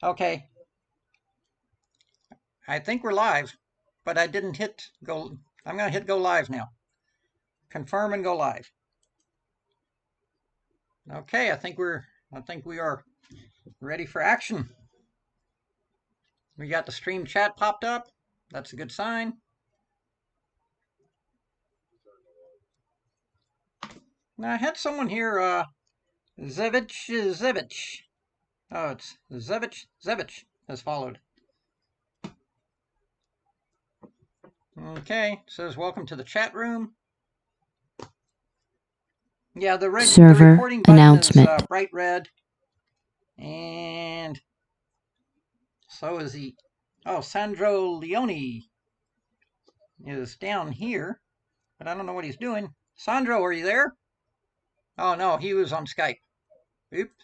Okay, I think we're live, but I didn't hit go. I'm going to hit go live now. Confirm and go live. Okay, I think we are ready for action. We got the stream chat popped up. That's a good sign. Now I had someone here, Zevich. Oh, it's Zevich has followed. Okay, it says welcome to the chat room. Yeah, the recording button announcement is bright red, and so is the. Oh, Sandro Leone is down here, but I don't know what he's doing. Sandro, are you there? Oh no, he was on Skype. Oops.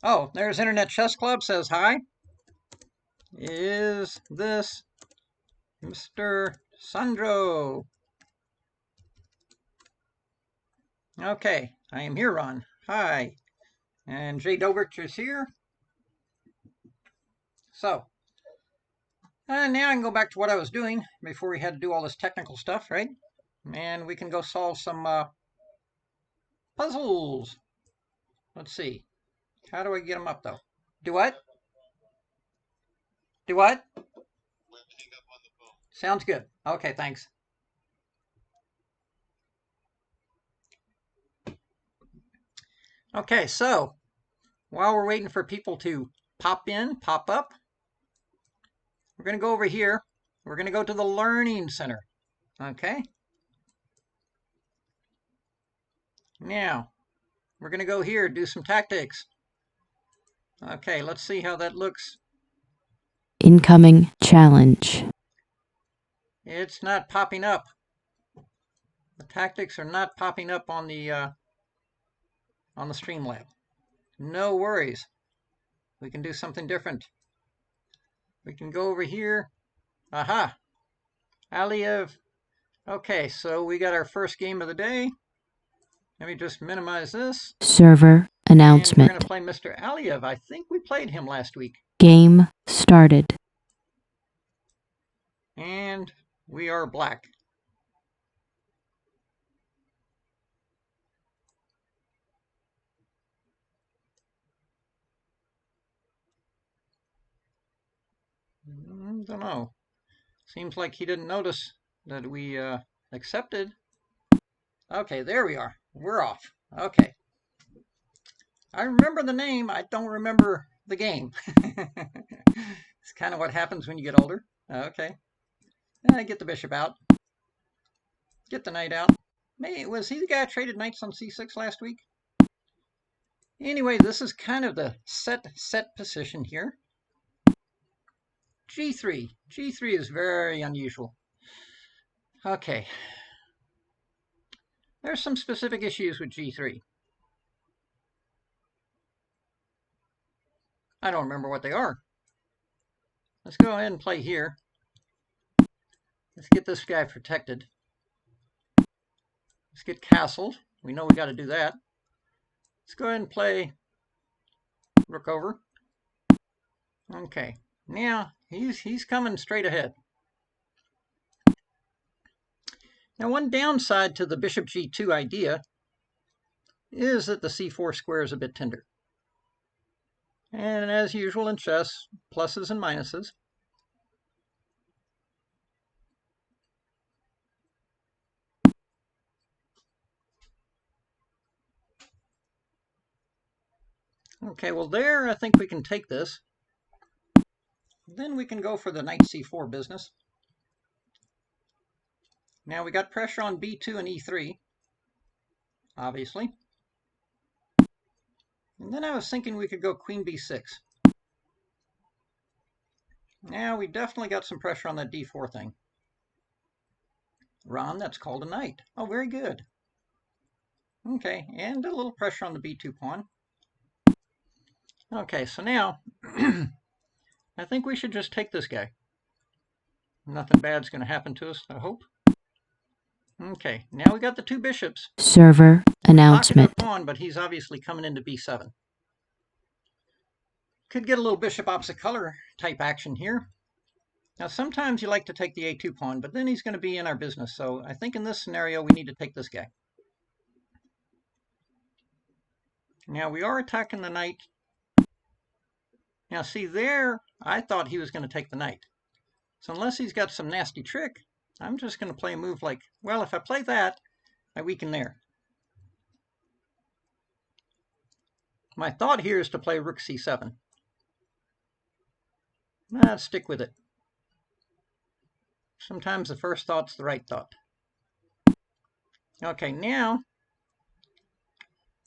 Oh, there's Internet Chess Club, says hi. Is this Mr. Sandro? Okay, I am here, Ron. Hi. And Jay Dobert is here. So, now I can go back to what I was doing before we had to do all this technical stuff, right? And we can go solve some puzzles. Let's see. How do I get them up, though? Do what? Do what? Sounds good. Okay, thanks. Okay, so while we're waiting for people to pop in, pop up, we're going to go over here. We're going to go to the Learning Center. Okay. Now, we're going to go here, do some tactics. Okay, let's see how that looks. Incoming challenge. It's not popping up. The tactics are not popping up on the Streamlab. No worries. We can do something different. We can go over here. Aha. Aliev. Okay, so we got our first game of the day. Let me just minimize this. Server announcement. And we're going to play Mr. Aliev. I think we played him last week. Game started. And we are black. Don't know. Seems like he didn't notice that we accepted. Okay, there we are. We're off. Okay. I remember the name. I don't remember the game. It's kind of what happens when you get older. Okay. Get the bishop out. Get the knight out. Was he the guy who traded knights on c6 last week? Anyway, this is kind of the set position here. G3. G3 is very unusual. Okay. There's some specific issues with G3. I don't remember what they are. Let's go ahead and play here. Let's get this guy protected. Let's get castled. We know we got to do that. Let's go ahead and play rook over. Okay. Now, he's coming straight ahead. Now, one downside to the bishop g2 idea is that the c4 square is a bit tender. And as usual in chess, pluses and minuses. Okay, well there I think we can take this. Then we can go for the knight c4 business. Now we got pressure on b2 and e3, obviously. And then I was thinking we could go queen b6. Now we definitely got some pressure on that d4 thing. Ron, that's called a knight. Oh, very good. Okay, and a little pressure on the b2 pawn. Okay, so now I think we should just take this guy. Nothing bad's going to happen to us, I hope. Okay, now we got the two bishops. Server announcement. Pocketed a pawn, but he's obviously coming into b7. Could get a little bishop opposite color type action here. Now, sometimes you like to take the a2 pawn, but then he's going to be in our business. So I think in this scenario, we need to take this guy. Now, we are attacking the knight. Now, see there, I thought he was going to take the knight. So unless he's got some nasty trick, I'm just going to play a move like, well, if I play that, I weaken there. My thought here is to play rook c7. Let's stick with it. Sometimes the first thought's the right thought. Okay, now,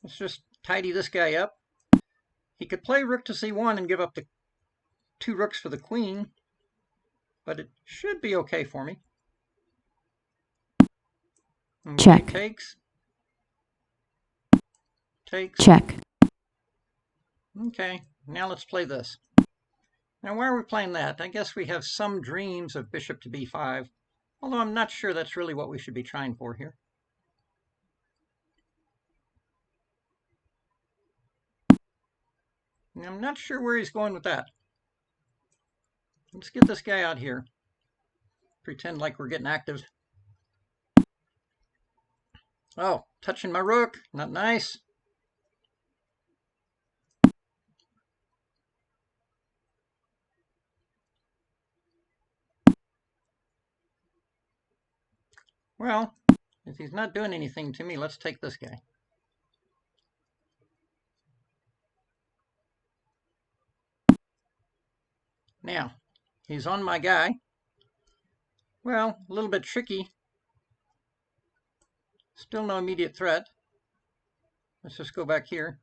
let's just tidy this guy up. He could play rook to c1 and give up the 2 rooks for the queen, but it should be okay for me. Okay, Check. Takes. Check. Okay, now let's play this. Now, why are we playing that? I guess we have some dreams of bishop to b5, although I'm not sure that's really what we should be trying for here. And I'm not sure where he's going with that. Let's get this guy out here. Pretend like we're getting active. Oh, touching my rook. Not nice. Well, if he's not doing anything to me, let's take this guy. Now, he's on my guy. Well, a little bit tricky. Still no immediate threat. Let's just go back here.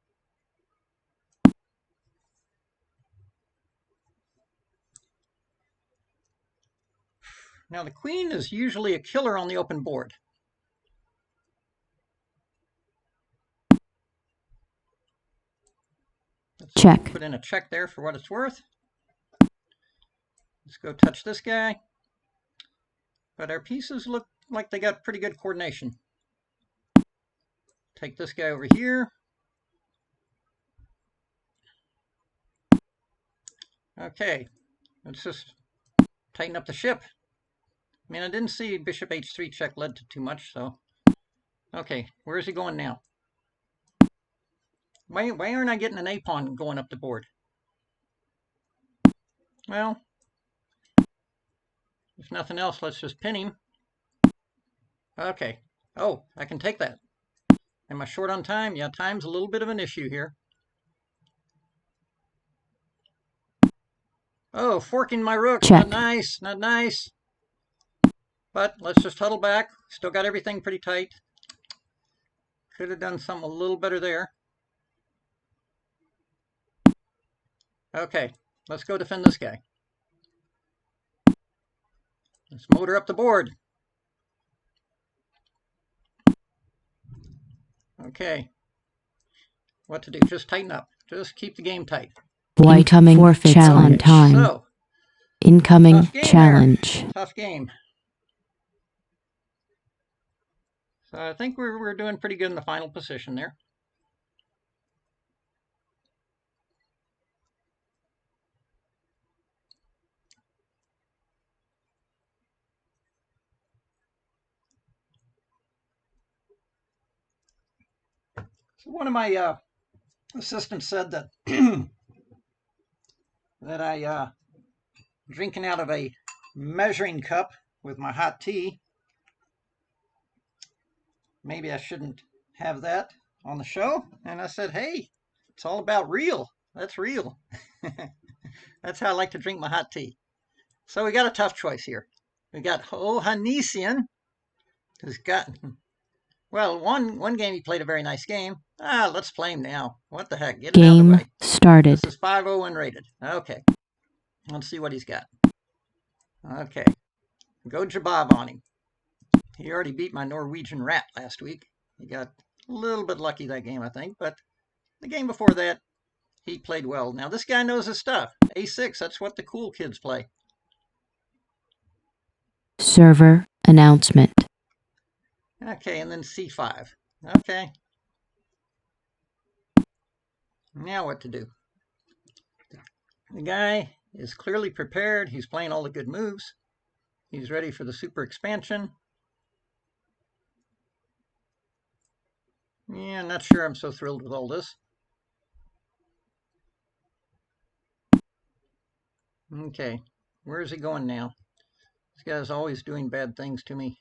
Now, the queen is usually a killer on the open board. Let's check. Put in a check there for what it's worth. Let's go touch this guy. But our pieces look like they got pretty good coordination. Take this guy over here. Okay, let's just tighten up the ship. I mean, I didn't see bishop h3 check led to too much, so. Okay, where is he going now? Why aren't I getting an a-pawn going up the board? Well, if nothing else, let's just pin him. Okay. Oh, I can take that. Am I short on time? Yeah, time's a little bit of an issue here. Oh, forking my rook. Check. Not nice, not nice. But let's just huddle back. Still got everything pretty tight. Could have done something a little better there. Okay, let's go defend this guy. Let's motor up the board. Okay. What to do? Just tighten up. Just keep the game tight. Incoming challenge. On time. So, incoming challenge. There. Tough game. So I think we're doing pretty good in the final position there. So one of my assistants said that that I drinking out of a measuring cup with my hot tea. Maybe I shouldn't have that on the show. And I said, hey, it's all about real. That's real. That's how I like to drink my hot tea. So we got a tough choice here. We got Ohanesian, who's got, well, one game he played a very nice game. Let's play him now. What the heck? Get it out of the way. Game started. This is 5-0 unrated. Okay. Let's see what he's got. Okay. Go Jabab on him. He already beat my Norwegian rat last week. He got a little bit lucky that game, I think. But the game before that, he played well. Now, this guy knows his stuff. A6, that's what the cool kids play. Server announcement. Okay, and then C5. Okay. Now what to do? The guy is clearly prepared. He's playing all the good moves. He's ready for the super expansion. Yeah, I'm not sure I'm so thrilled with all this. Okay, where is he going now? This guy's always doing bad things to me.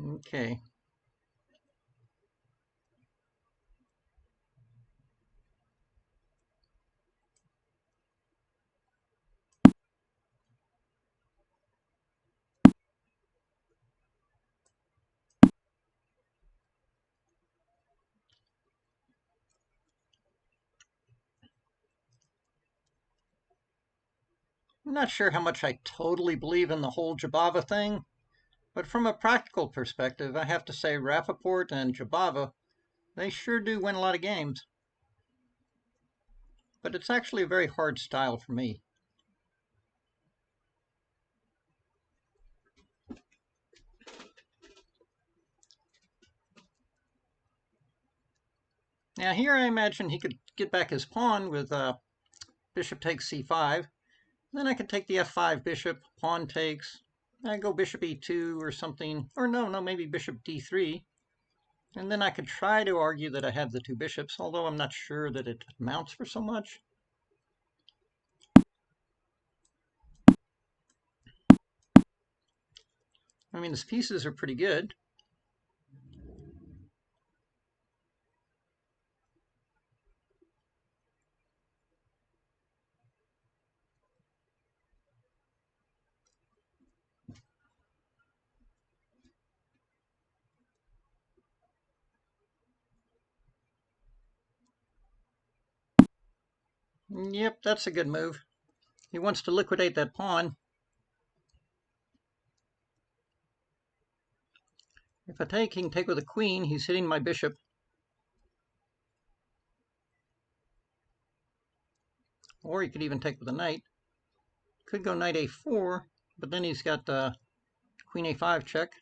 Okay. I'm not sure how much I totally believe in the whole Jabava thing, but from a practical perspective, I have to say Rappaport and Jabava, they sure do win a lot of games. But it's actually a very hard style for me. Now here I imagine he could get back his pawn with bishop takes c5. Then I could take the f5 bishop, pawn takes. I go bishop e2 or something, or no, maybe bishop d3. And then I could try to argue that I have the two bishops, although I'm not sure that it amounts for so much. I mean, his pieces are pretty good. Yep, that's a good move. He wants to liquidate that pawn. If I take, he can take with a queen. He's hitting my bishop. Or he could even take with a knight. Could go knight a4, but then he's got queen a5 check.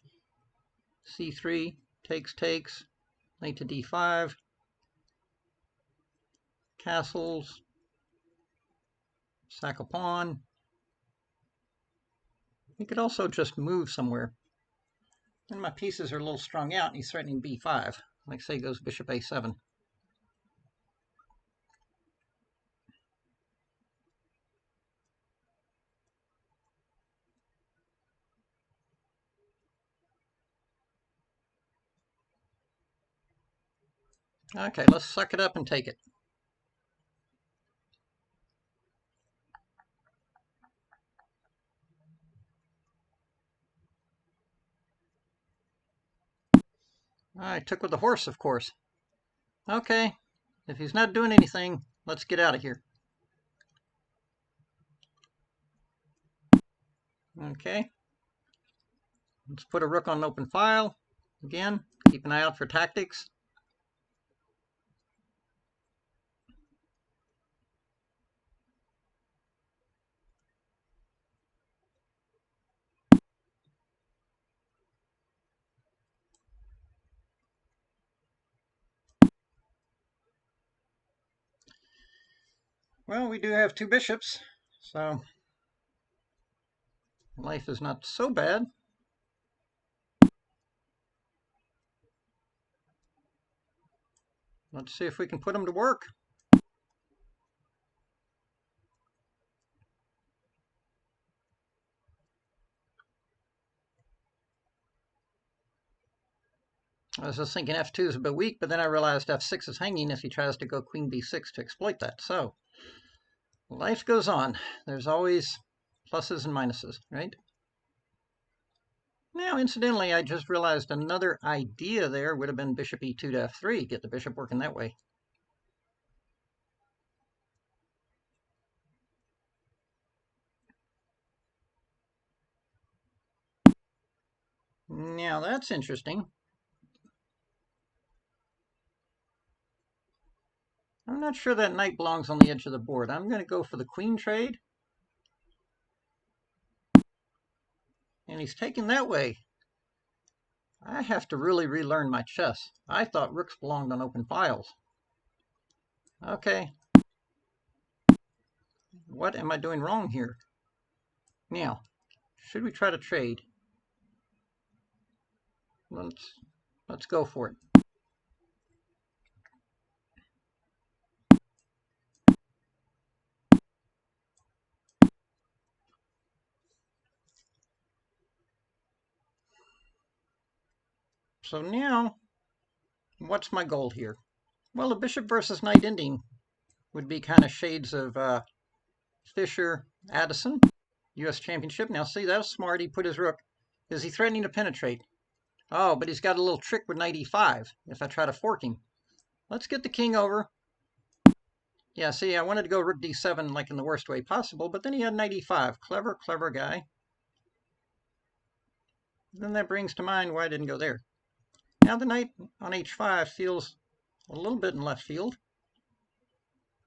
c3, takes, knight to d5, castles, sack a pawn. He could also just move somewhere. And my pieces are a little strung out, and he's threatening b5. Like say goes bishop a7. Okay, let's suck it up and take it. I took with the horse, of course. Okay, if he's not doing anything, let's get out of here. Okay. Let's put a rook on an open file. Again, keep an eye out for tactics. Well, we do have two bishops, so life is not so bad. Let's see if we can put them to work. I was just thinking f2 is a bit weak, but then I realized f6 is hanging if he tries to go queen b6 to exploit that. So life goes on. There's always pluses and minuses, right? Now, incidentally, I just realized another idea there would have been bishop e2 to f3, get the bishop working that way. Now, that's interesting. I'm not sure that knight belongs on the edge of the board. I'm going to go for the queen trade. And he's taking that way. I have to really relearn my chess. I thought rooks belonged on open files. Okay. What am I doing wrong here? Now, should we try to trade? Let's go for it. So now, what's my goal here? Well, a bishop versus knight ending would be kind of shades of Fischer, Addison, U.S. Championship. Now, see, that's smart. He put his rook. Is he threatening to penetrate? Oh, but he's got a little trick with knight e5 if I try to fork him. Let's get the king over. Yeah, see, I wanted to go rook d7 like in the worst way possible, but then he had knight e5. Clever, clever guy. Then that brings to mind why I didn't go there. Now the knight on h5 feels a little bit in left field.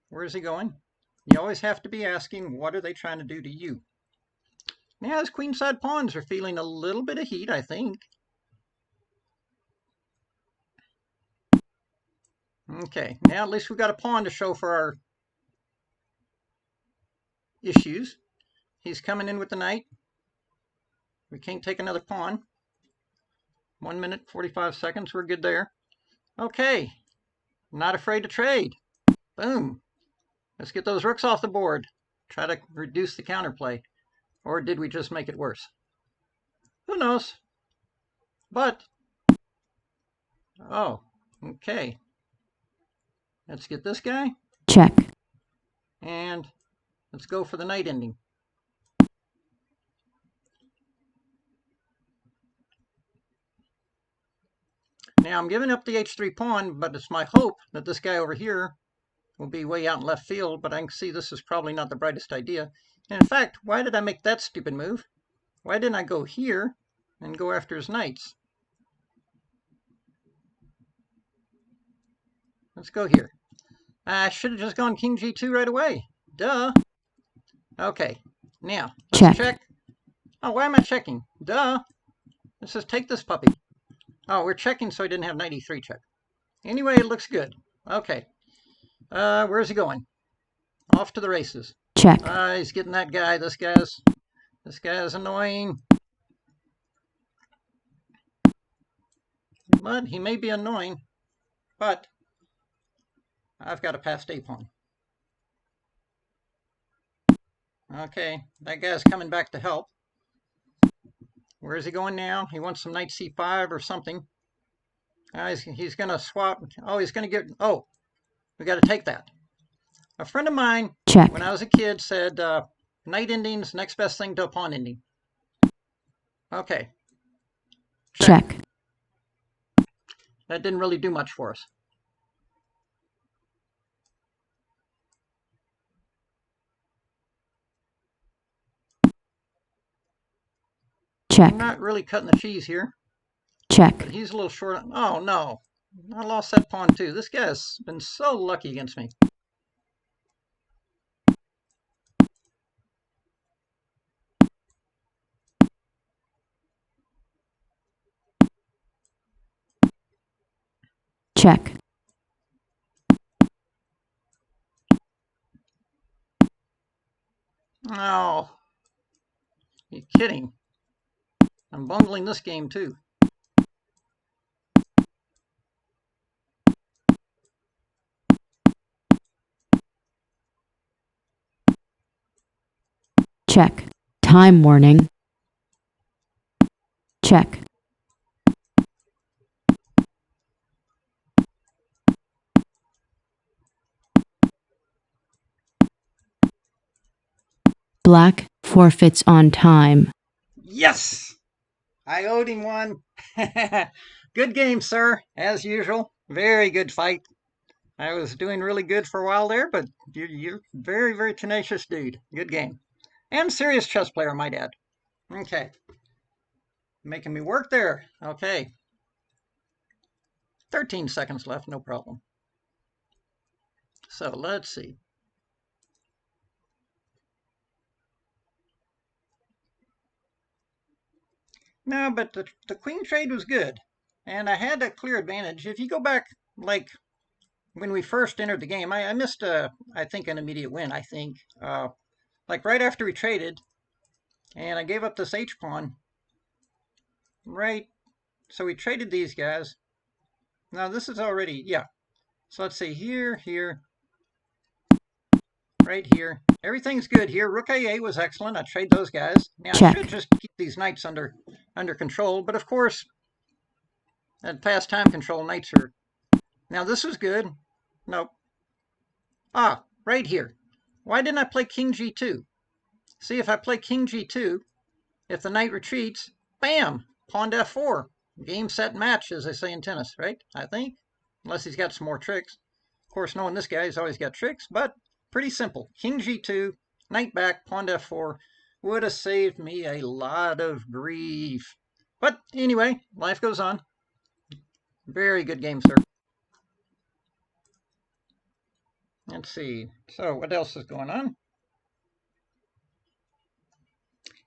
Where is he going? You always have to be asking, what are they trying to do to you? Now his queenside pawns are feeling a little bit of heat, I think. Okay, now at least we've got a pawn to show for our issues. He's coming in with the knight. We can't take another pawn. 1 minute, 45 seconds. We're good there. Okay. Not afraid to trade. Boom. Let's get those rooks off the board. Try to reduce the counterplay. Or did we just make it worse? Who knows? But, oh, okay. Let's get this guy. Check. And let's go for the knight ending. Now I'm giving up the h3 pawn, but it's my hope that this guy over here will be way out in left field, but I can see this is probably not the brightest idea. And in fact, why did I make that stupid move? Why didn't I go here and go after his knights? Let's go here. I should have just gone king g2 right away. Duh. Okay, now let's check. Oh, why am I checking? Duh. It says take this puppy. Oh, we're checking so I didn't have knight e3 check. Anyway, it looks good. Okay. Where's he going? Off to the races. Check. He's getting that guy. This guy's annoying. But he may be annoying. But I've got a passed a pawn. Okay, that guy's coming back to help. Where is he going now? He wants some knight c5 or something. He's going to swap. Oh, he's going to get... Oh, we got to take that. A friend of mine, when I was a kid, said knight ending's next best thing to a pawn ending. Okay. Check. That didn't really do much for us. Check. I'm not really cutting the cheese here. Check. But he's a little short. Oh, no. I lost that pawn, too. This guy's been so lucky against me. Check. Oh. You're kidding. I'm bungling this game, too. Check. Time warning. Check. Black forfeits on time. Yes! I owed him one. Good game, sir, as usual. Very good fight. I was doing really good for a while there, but you're very, very tenacious dude. Good game. And serious chess player, I might add. Okay. Making me work there. Okay. 13 seconds left, no problem. So let's see. No, but the queen trade was good. And I had a clear advantage. If you go back, like, when we first entered the game, I missed, I think, an immediate win, I think. Like, right after we traded, and I gave up this H-pawn. Right, so we traded these guys. Now, this is already, yeah. So let's see, here, here, right here. Everything's good here. Rook A8 was excellent. I trade those guys. Now, I should just keep these knights under control, but of course, at fast time control, knights are... Now, this is good. Nope. Ah, right here. Why didn't I play King G2? See, if I play King G2, if the knight retreats, bam, pawn to F4. Game, set, match, as they say in tennis, right? I think. Unless he's got some more tricks. Of course, knowing this guy, he's always got tricks, but pretty simple. King G2, knight back, pawn to F4 would have saved me a lot of grief. But anyway, life goes on. Very good game, sir. Let's see. So what else is going on?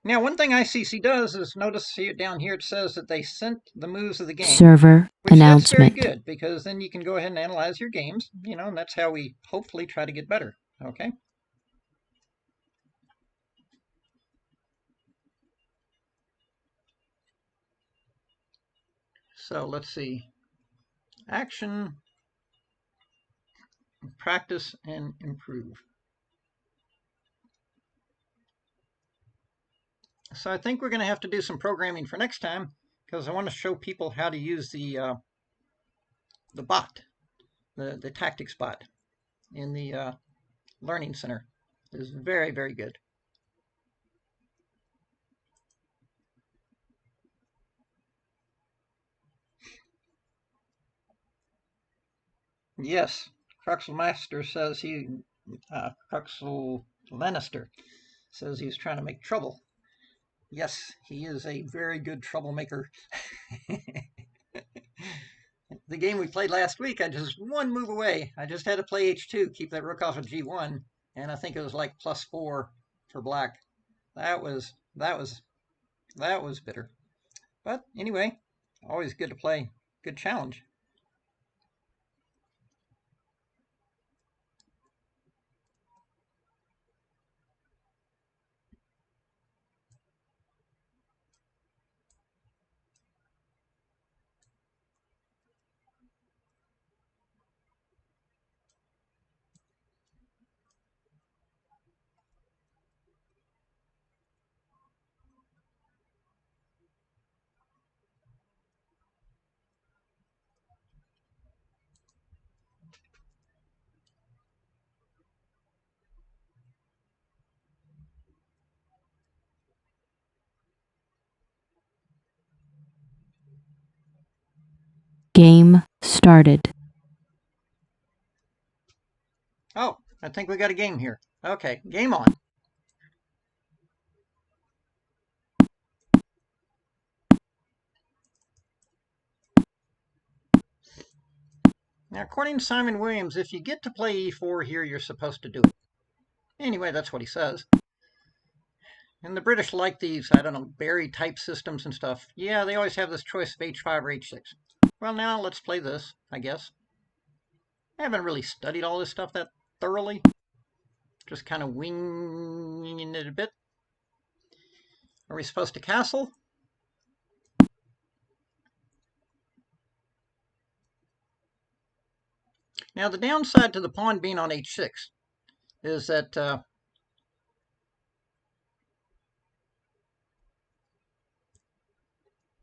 Now, one thing ICC does is notice down here it says that they sent the moves of the game. Server announcement. That's very good, because then you can go ahead and analyze your games, and that's how we hopefully try to get better, okay? So let's see. Action, practice, and improve. So I think we're going to have to do some programming for next time, because I want to show people how to use the bot, the tactics bot in the Learning Center. It is very, very good. Yes, Cruxel Master says Cruxel Lannister says he's trying to make trouble. Yes, he is a very good troublemaker. The game we played last week, I just one move away. I just had to play H2, keep that rook off of G1, and I think it was like +4 for black. That was bitter. But anyway, always good to play. Good challenge. Game started. Oh, I think we got a game here. Okay, game on. Now, according to Simon Williams, if you get to play E4 here, you're supposed to do it. Anyway, that's what he says. And the British like these, I don't know, Barry type systems and stuff. Yeah, they always have this choice of H5 or H6. Well, now let's play this, I guess. I haven't really studied all this stuff that thoroughly. Just kind of winging it a bit. Are we supposed to castle? Now, the downside to the pawn being on H6 is that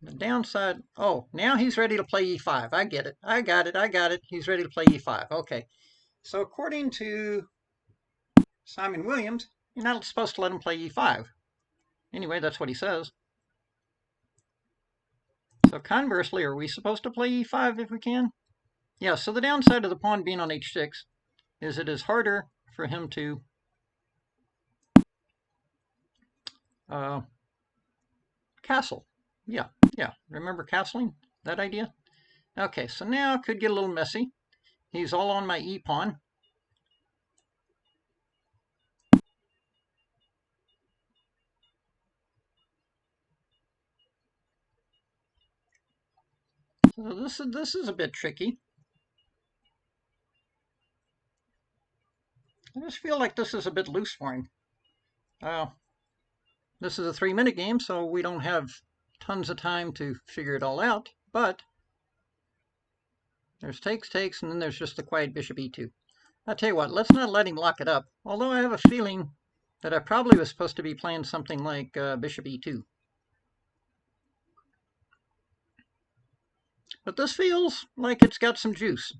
the downside, oh, now he's ready to play E5. I get it. I got it. He's ready to play E5. Okay. So according to Simon Williams, you're not supposed to let him play E5. Anyway, that's what he says. So conversely, are we supposed to play E5 if we can? Yeah, so the downside of the pawn being on H6 is it is harder for him to castle. Yeah. Remember castling? That idea? Okay, so now it could get a little messy. He's all on my E pawn. So this is a bit tricky. I just feel like this is a bit loose for him. This is a 3-minute game, so we don't have tons of time to figure it all out, but there's takes, and then there's just the quiet bishop e2. I'll tell you what, let's not let him lock it up, although I have a feeling that I probably was supposed to be playing something like bishop e2. But this feels like it's got some juice.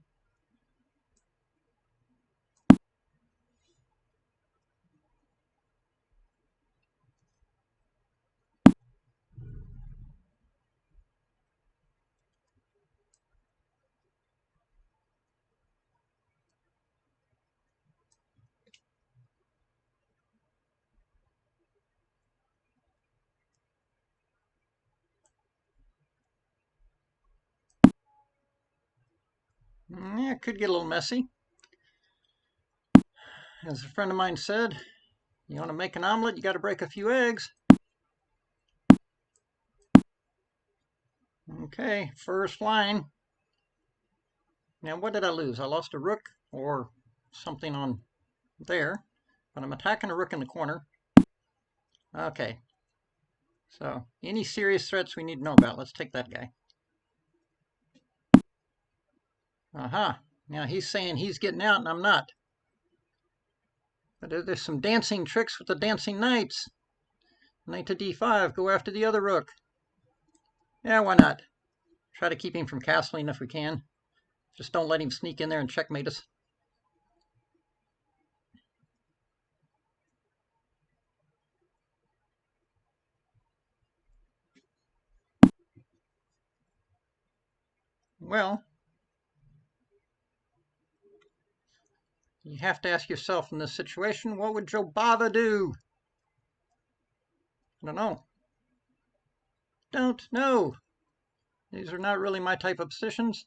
Yeah, it could get a little messy. As a friend of mine said, you want to make an omelet, you got to break a few eggs. Okay, first line. Now, what did I lose? I lost a rook or something on there, but I'm attacking a rook in the corner. Okay, so any serious threats we need to know about. Let's take that guy. Aha, now he's saying he's getting out and I'm not. But there's some dancing tricks with the dancing knights. Knight to d5, go after the other rook. Yeah, why not? Try to keep him from castling if we can. Just don't let him sneak in there and checkmate us. Well, you have to ask yourself in this situation, what would Joe Bava do? I don't know. Don't know. These are not really my type of positions.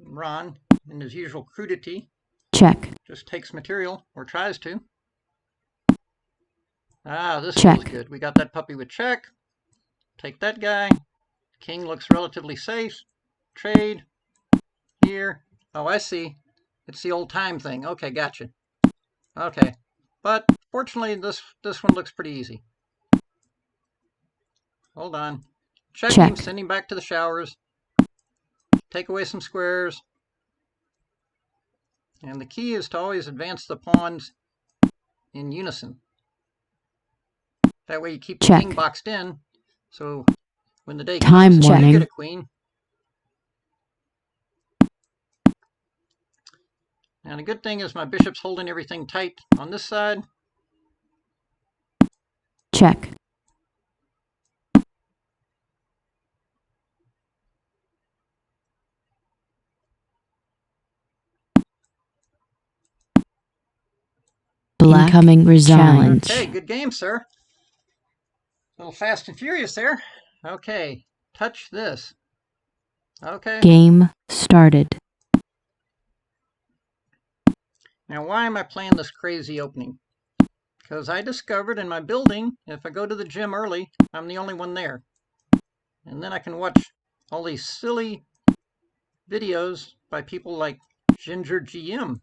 Ron, in his usual crudity, check, just takes material, or tries to. Ah, this check. feels good. We got that puppy with check. Take that guy. King looks relatively safe. Trade. Here. Oh, I see. It's the old time thing. Okay, gotcha. Okay. But fortunately, this one looks pretty easy. Hold on. Check him, send him back to the showers. Take away some squares. And the key is to always advance the pawns in unison. That way you keep the king boxed in. So when the day comes, you get a queen. And the good thing is my bishop's holding everything tight on this side. Check. Black incoming challenge. Okay, good game, sir. A little fast and furious there. Okay, touch this. Okay. Game started. Now, why am I playing this crazy opening? Because I discovered in my building, if I go to the gym early, I'm the only one there. And then I can watch all these silly videos by people like Ginger GM.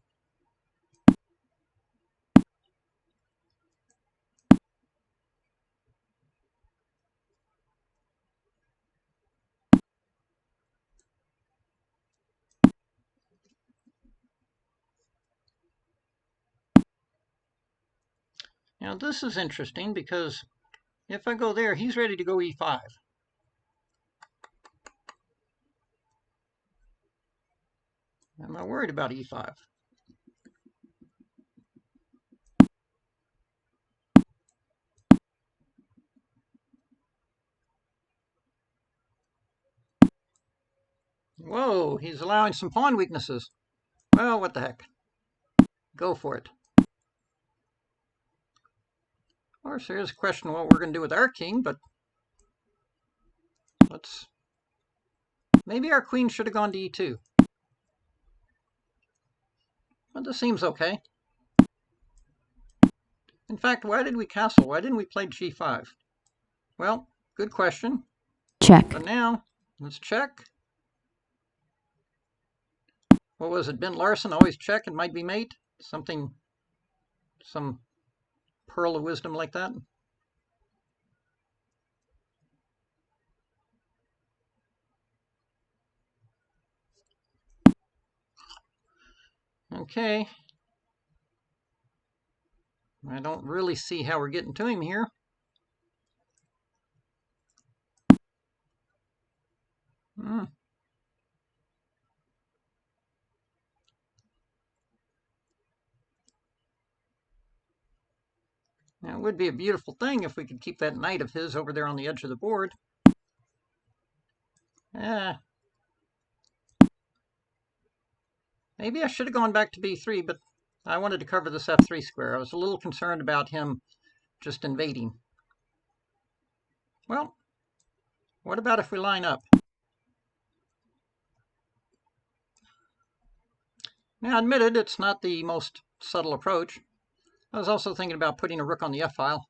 Now this is interesting because if I go there, he's ready to go e5. Am I worried about e5? Whoa, he's allowing some pawn weaknesses. Well, what the heck. Go for it. Of course, there is a question of what we're going to do with our king, but let's... Maybe our queen should have gone to e2. But this seems okay. In fact, why did we castle? Why didn't we play g5? Well, good question. Check. But now, let's check. What was it? Ben Larson, always check, it might be mate? Something, some pearl of wisdom like that? Okay. I don't really see how we're getting to him here. Hmm. Now, it would be a beautiful thing if we could keep that knight of his over there on the edge of the board. Maybe I should have gone back to b3, but I wanted to cover this f3 square. I was a little concerned about him just invading. Well, what about if we line up? Now, admitted, it's not the most subtle approach. I was also thinking about putting a rook on the f-file.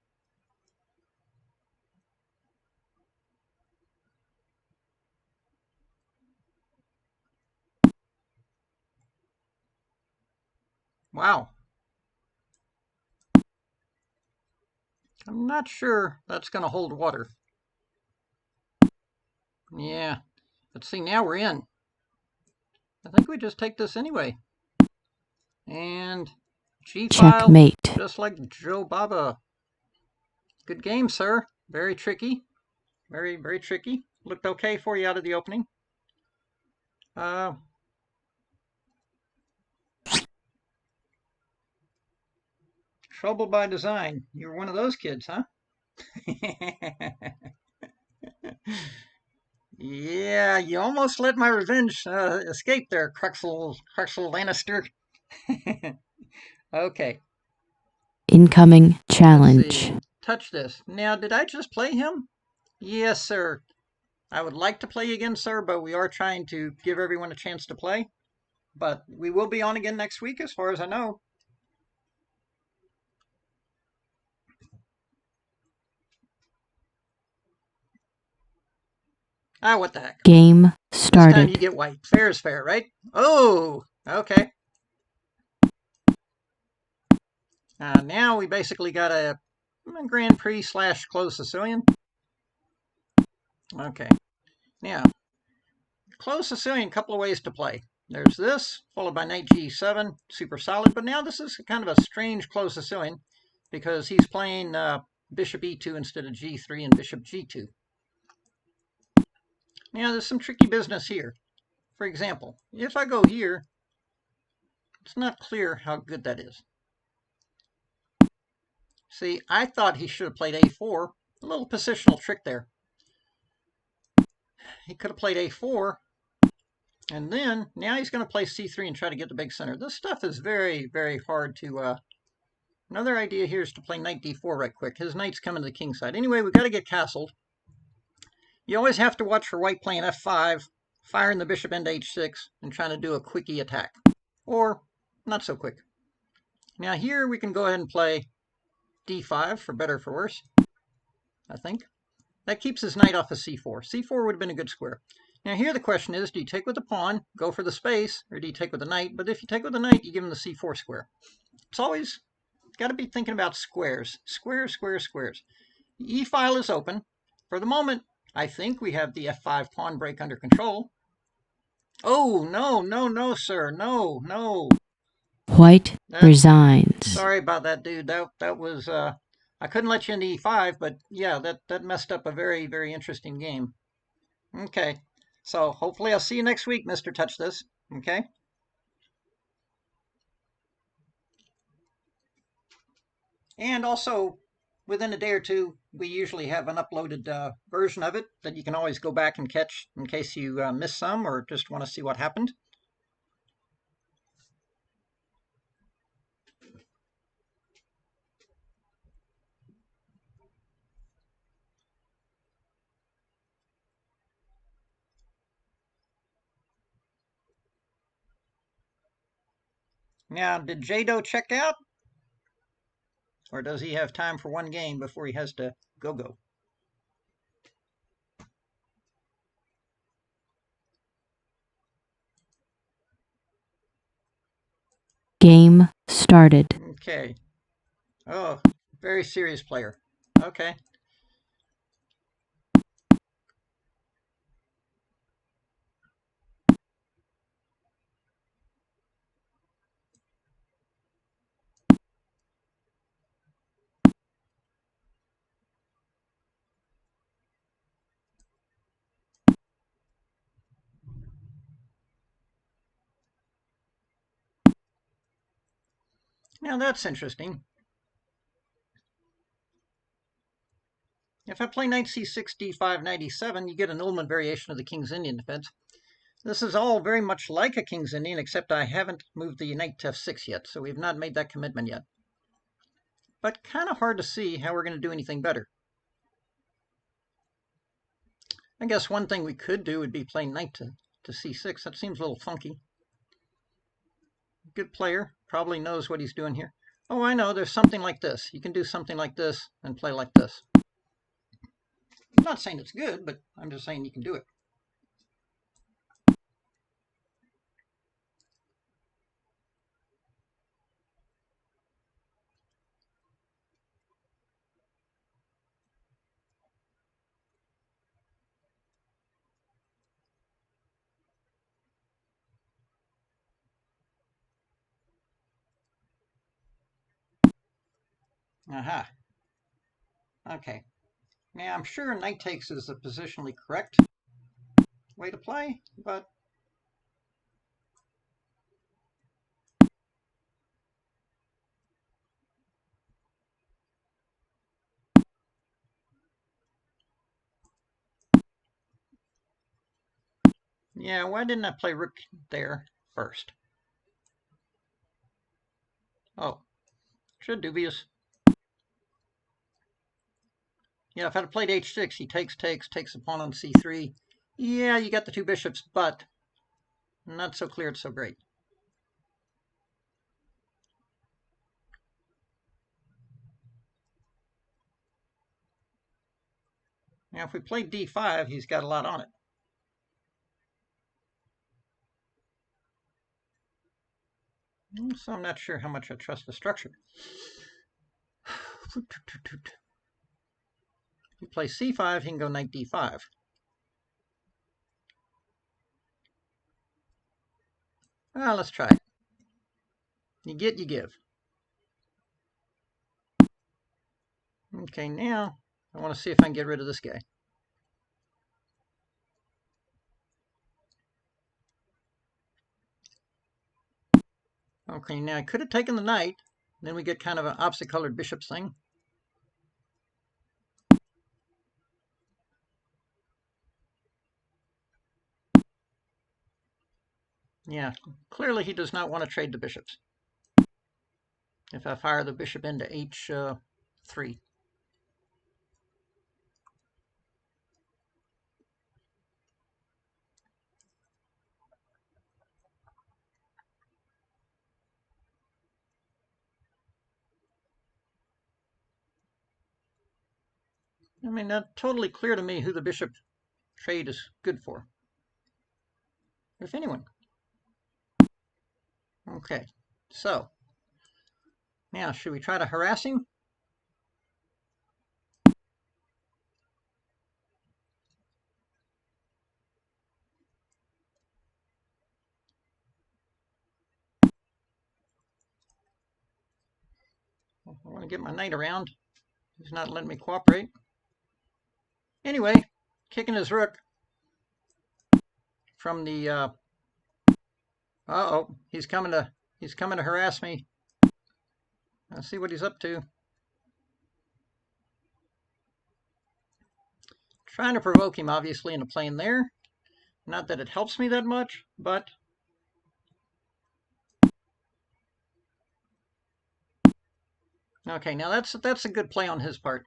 Wow. I'm not sure that's going to hold water. Yeah. Let's see, now we're in. I think we just take this anyway. And g-file. Checkmate. Just like Joe Baba. Good game, sir. Very tricky. Very, very tricky. Looked okay for you out of the opening. Trouble by design. You're one of those kids, huh? Yeah, you almost let my revenge escape there, Cruxel Lannister. Okay. Incoming challenge. Touch this. Now, did I just play him? Yes, sir. I would like to play again, sir, but we are trying to give everyone a chance to play. But we will be on again next week, as far as I know. Ah, what the heck. Game started. This time you get white. Fair is fair, right? Oh, okay. Now we basically got a Grand Prix / closed Sicilian. Okay. Now, closed Sicilian, couple of ways to play. There's this, followed by knight g7, super solid. But now this is kind of a strange closed Sicilian because he's playing bishop e2 instead of g3 and bishop g2. Now, there's some tricky business here. For example, if I go here, it's not clear how good that is. See, I thought he should have played a4. A little positional trick there. He could have played a4, and then now he's going to play c3 and try to get the big center. This stuff is very, very hard to... Another idea here is to play knight d4 right quick. His knight's coming to the king side. Anyway, we've got to get castled. You always have to watch for white playing f5, firing the bishop into h6, and trying to do a quickie attack. Or not so quick. Now here we can go ahead and play d5 for better or for worse, I think. That keeps his knight off of c4. c4 would have been a good square. Now here the question is, do you take with the pawn, go for the space, or do you take with the knight? But if you take with the knight, you give him the c4 square. It's always got to be thinking about squares. Squares, squares, squares. The e-file is open. For the moment, I think we have the f5 pawn break under control. Oh, no, no, no, sir. No, no. White resigns. Sorry about that, dude. That was... I couldn't let you into e5, but yeah, that messed up a very, very interesting game. Okay, so hopefully I'll see you next week, Mr. Touch This. Okay? And also, within a day or two, we usually have an uploaded version of it that you can always go back and catch in case you miss some or just want to see what happened. Now, did Jado check out? Or does he have time for one game before he has to go? Game started. Okay. Oh, very serious player. Okay. Now that's interesting. If I play knight c6, d5, knight e7, you get an Ullmann variation of the King's Indian defense. This is all very much like a King's Indian, except I haven't moved the knight to f6 yet, so we've not made that commitment yet. But kind of hard to see how we're going to do anything better. I guess one thing we could do would be play knight to c6. That seems a little funky. Good player, probably knows what he's doing here. Oh, I know, there's something like this. You can do something like this and play like this. I'm not saying it's good, but I'm just saying you can do it. Aha. Okay. Now, I'm sure knight takes is the positionally correct way to play, but yeah, why didn't I play rook there first? Oh, should dubious. Yeah, if I'd played h6, he takes a pawn on c3. Yeah, you got the two bishops, but not so clear it's so great. Now, if we play d5, he's got a lot on it. So I'm not sure how much I trust the structure. If you play c5, he can go knight d5. Well, let's try it. You get, you give. Okay, now I want to see if I can get rid of this guy. Okay, now I could have taken the knight. Then we get kind of an opposite-colored bishops thing. Yeah, clearly he does not want to trade the bishops. If I fire the bishop into h3. I mean, not totally clear to me who the bishop trade is good for, if anyone. Okay, so now should we try to harass him? I want to get my knight around. He's not letting me cooperate. Anyway, kicking his rook from the uh-oh, he's coming to harass me. Let's see what he's up to. Trying to provoke him, obviously, into playing there. Not that it helps me that much, but okay, now that's a good play on his part.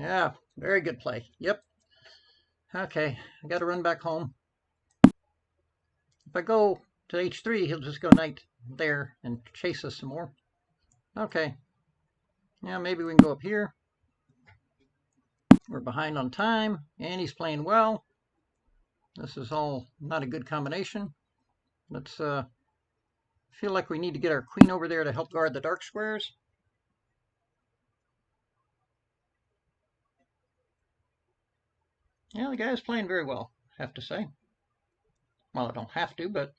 Yeah, very good play. Yep. Okay, I got to run back home. If I go to h3, he'll just go knight there and chase us some more. Okay. Yeah, maybe we can go up here. We're behind on time, and he's playing well. This is all not a good combination. Let's feel like we need to get our queen over there to help guard the dark squares. Yeah, the guy's playing very well, I have to say. Well, I don't have to, but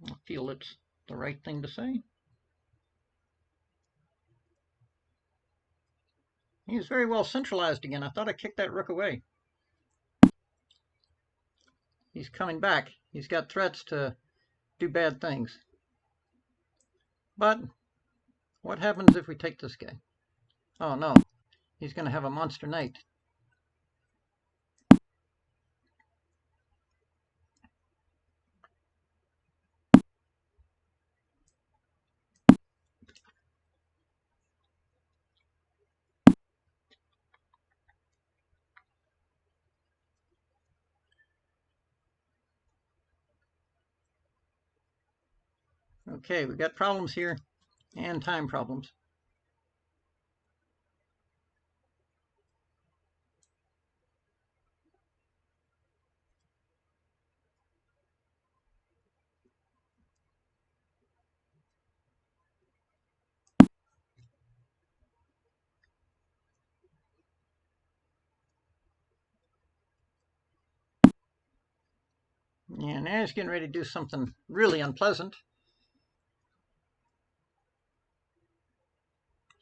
I feel it's the right thing to say. He's very well centralized again. I thought I kicked that rook away. He's coming back. He's got threats to do bad things. But what happens if we take this guy? Oh no, he's going to have a monster knight. Okay, we've got problems here and time problems. And now he's getting ready to do something really unpleasant.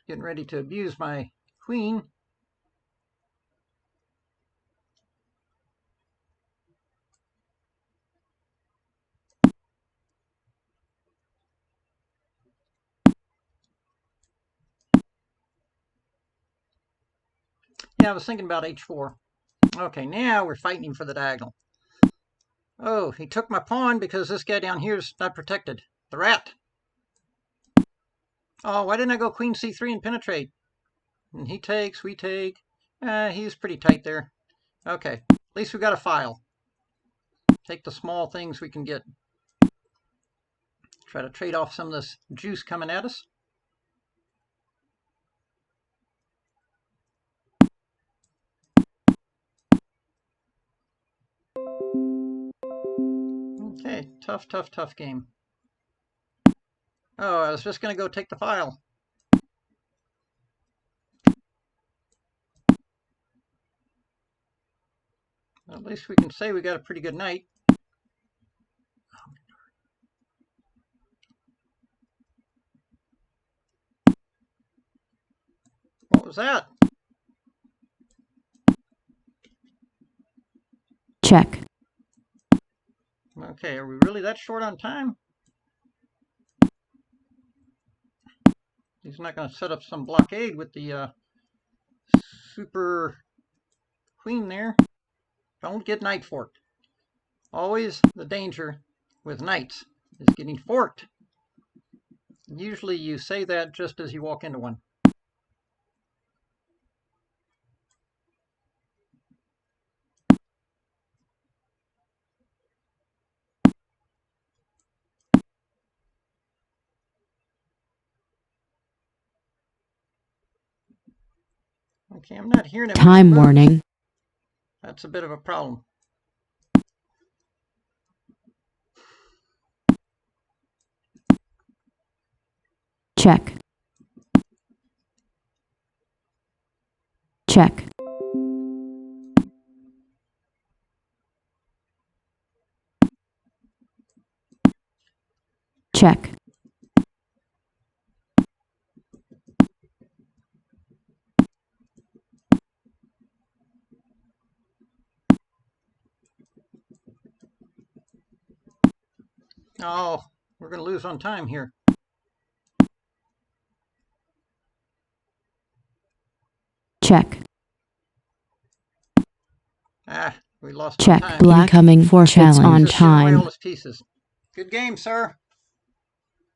Getting ready to abuse my queen. Yeah, I was thinking about h4. Okay, now we're fighting him for the diagonal. Oh, he took my pawn because this guy down here is not protected. The rat. Oh, why didn't I go queen c3 and penetrate? And he takes, we take. He's pretty tight there. Okay, at least we got a file. Take the small things we can get. Try to trade off some of this juice coming at us. Okay, tough game. Oh, I was just going to go take the file. At least we can say we got a pretty good night. What was that? Check. Okay, are we really that short on time? He's not going to set up some blockade with the super queen there. Don't get knight forked. Always the danger with knights is getting forked. Usually you say that just as you walk into one. Okay, I'm not hearing it. Time warning. That's a bit of a problem. Check. Check. Check. Oh, we're going to lose on time here. Check. Ah, we lost Check. on time. Black incoming forfeits on Just showing away all time. his pieces. Good game, sir.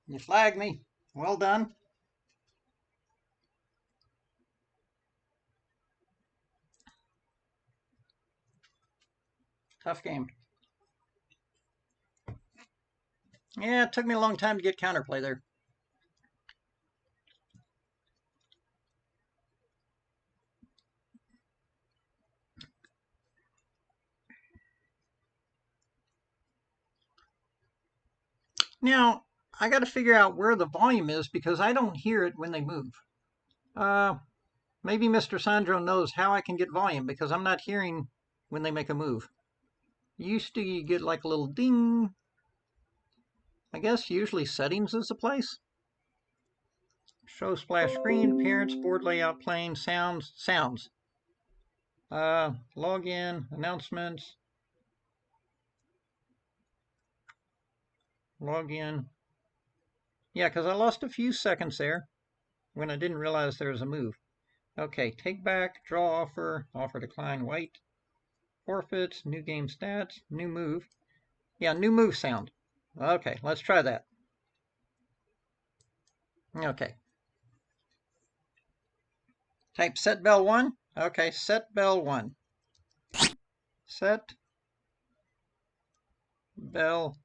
You flagged me. Well done. Tough game. Yeah, it took me a long time to get counterplay there. Now, I got to figure out where the volume is because I don't hear it when they move. Maybe Mr. Sandro knows how I can get volume because I'm not hearing when they make a move. Used to you get like a little ding. I guess usually settings is the place. Show splash screen, appearance, board layout, playing, sounds. Login, announcements, login. Yeah, because I lost a few seconds there when I didn't realize there was a move. Okay, take back, draw offer, offer decline, white, forfeits, new game stats, new move. Yeah, new move sound. Okay, let's try that. Okay. Type set bell 1. Okay, set bell 1. Set bell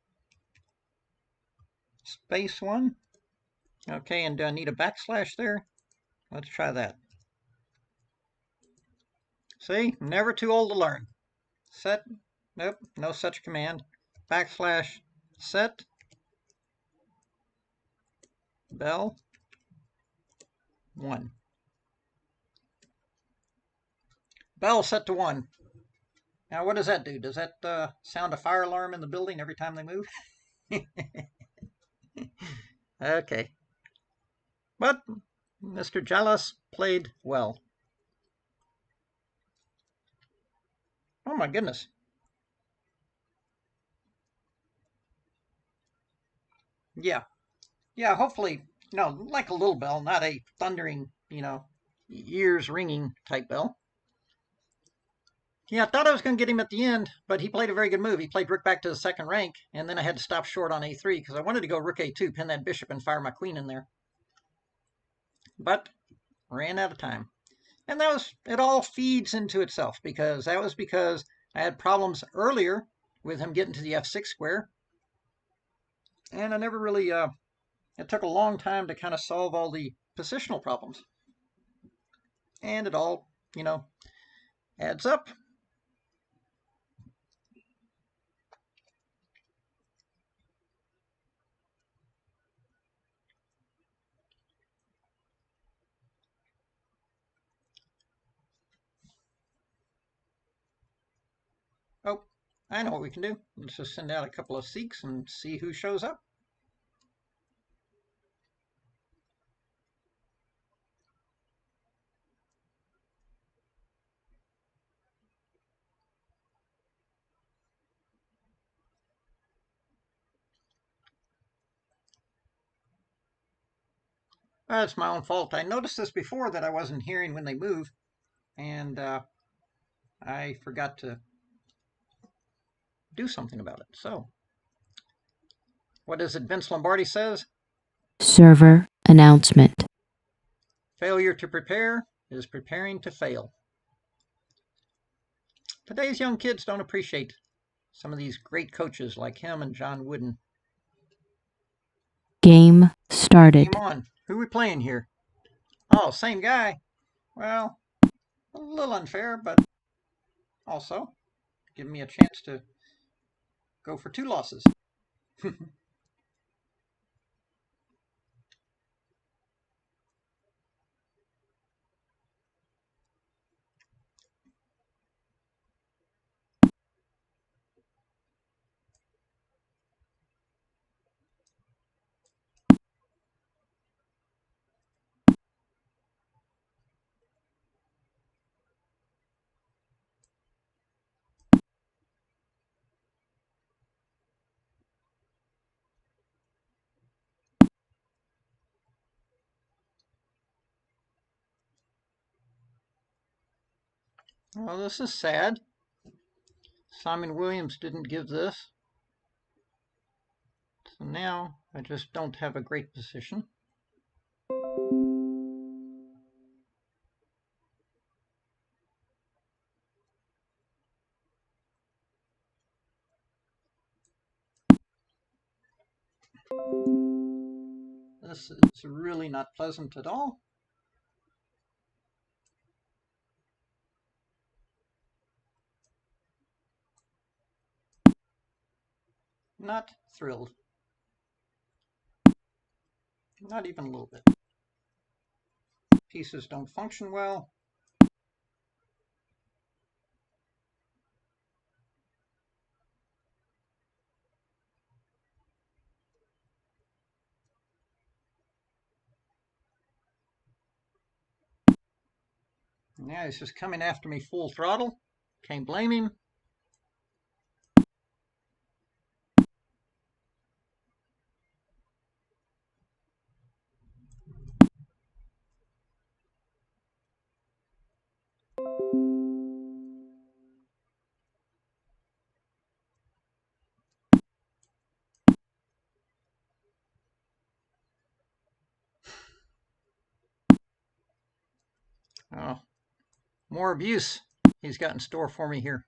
space 1. Okay, and do I need a backslash there? Let's try that. See, never too old to learn. Set, nope, no such command. Backslash set bell 1. Bell set to 1. Now, what does that do? Does that sound a fire alarm in the building every time they move? Okay. But Mr. Jalas played well. Oh my goodness. Yeah. Yeah, hopefully, no, like a little bell, not a thundering, ears ringing type bell. Yeah, I thought I was going to get him at the end, but he played a very good move. He played rook back to the second rank, and then I had to stop short on a3 because I wanted to go rook a2, pin that bishop, and fire my queen in there. But ran out of time. And it all feeds into itself because that was because I had problems earlier with him getting to the f6 square. And I never really, it took a long time to kind of solve all the positional problems. And it all, adds up. Oh, I know what we can do. Let's just send out a couple of seeks and see who shows up. That's my own fault. I noticed this before that I wasn't hearing when they move, and I forgot to do something about it. So, what is it Vince Lombardi says? Server announcement. Failure to prepare is preparing to fail. Today's young kids don't appreciate some of these great coaches like him and John Wooden. Game started. Game on. Who are we playing here? Oh, same guy. Well, a little unfair, but also giving me a chance to go for 2 losses. Well, this is sad. Simon Williams didn't give this. So now I just don't have a great position. This is really not pleasant at all. Not thrilled. Not even a little bit. Pieces don't function well. Now he's just coming after me full throttle. Can't blame him. Oh, more abuse he's got in store for me here.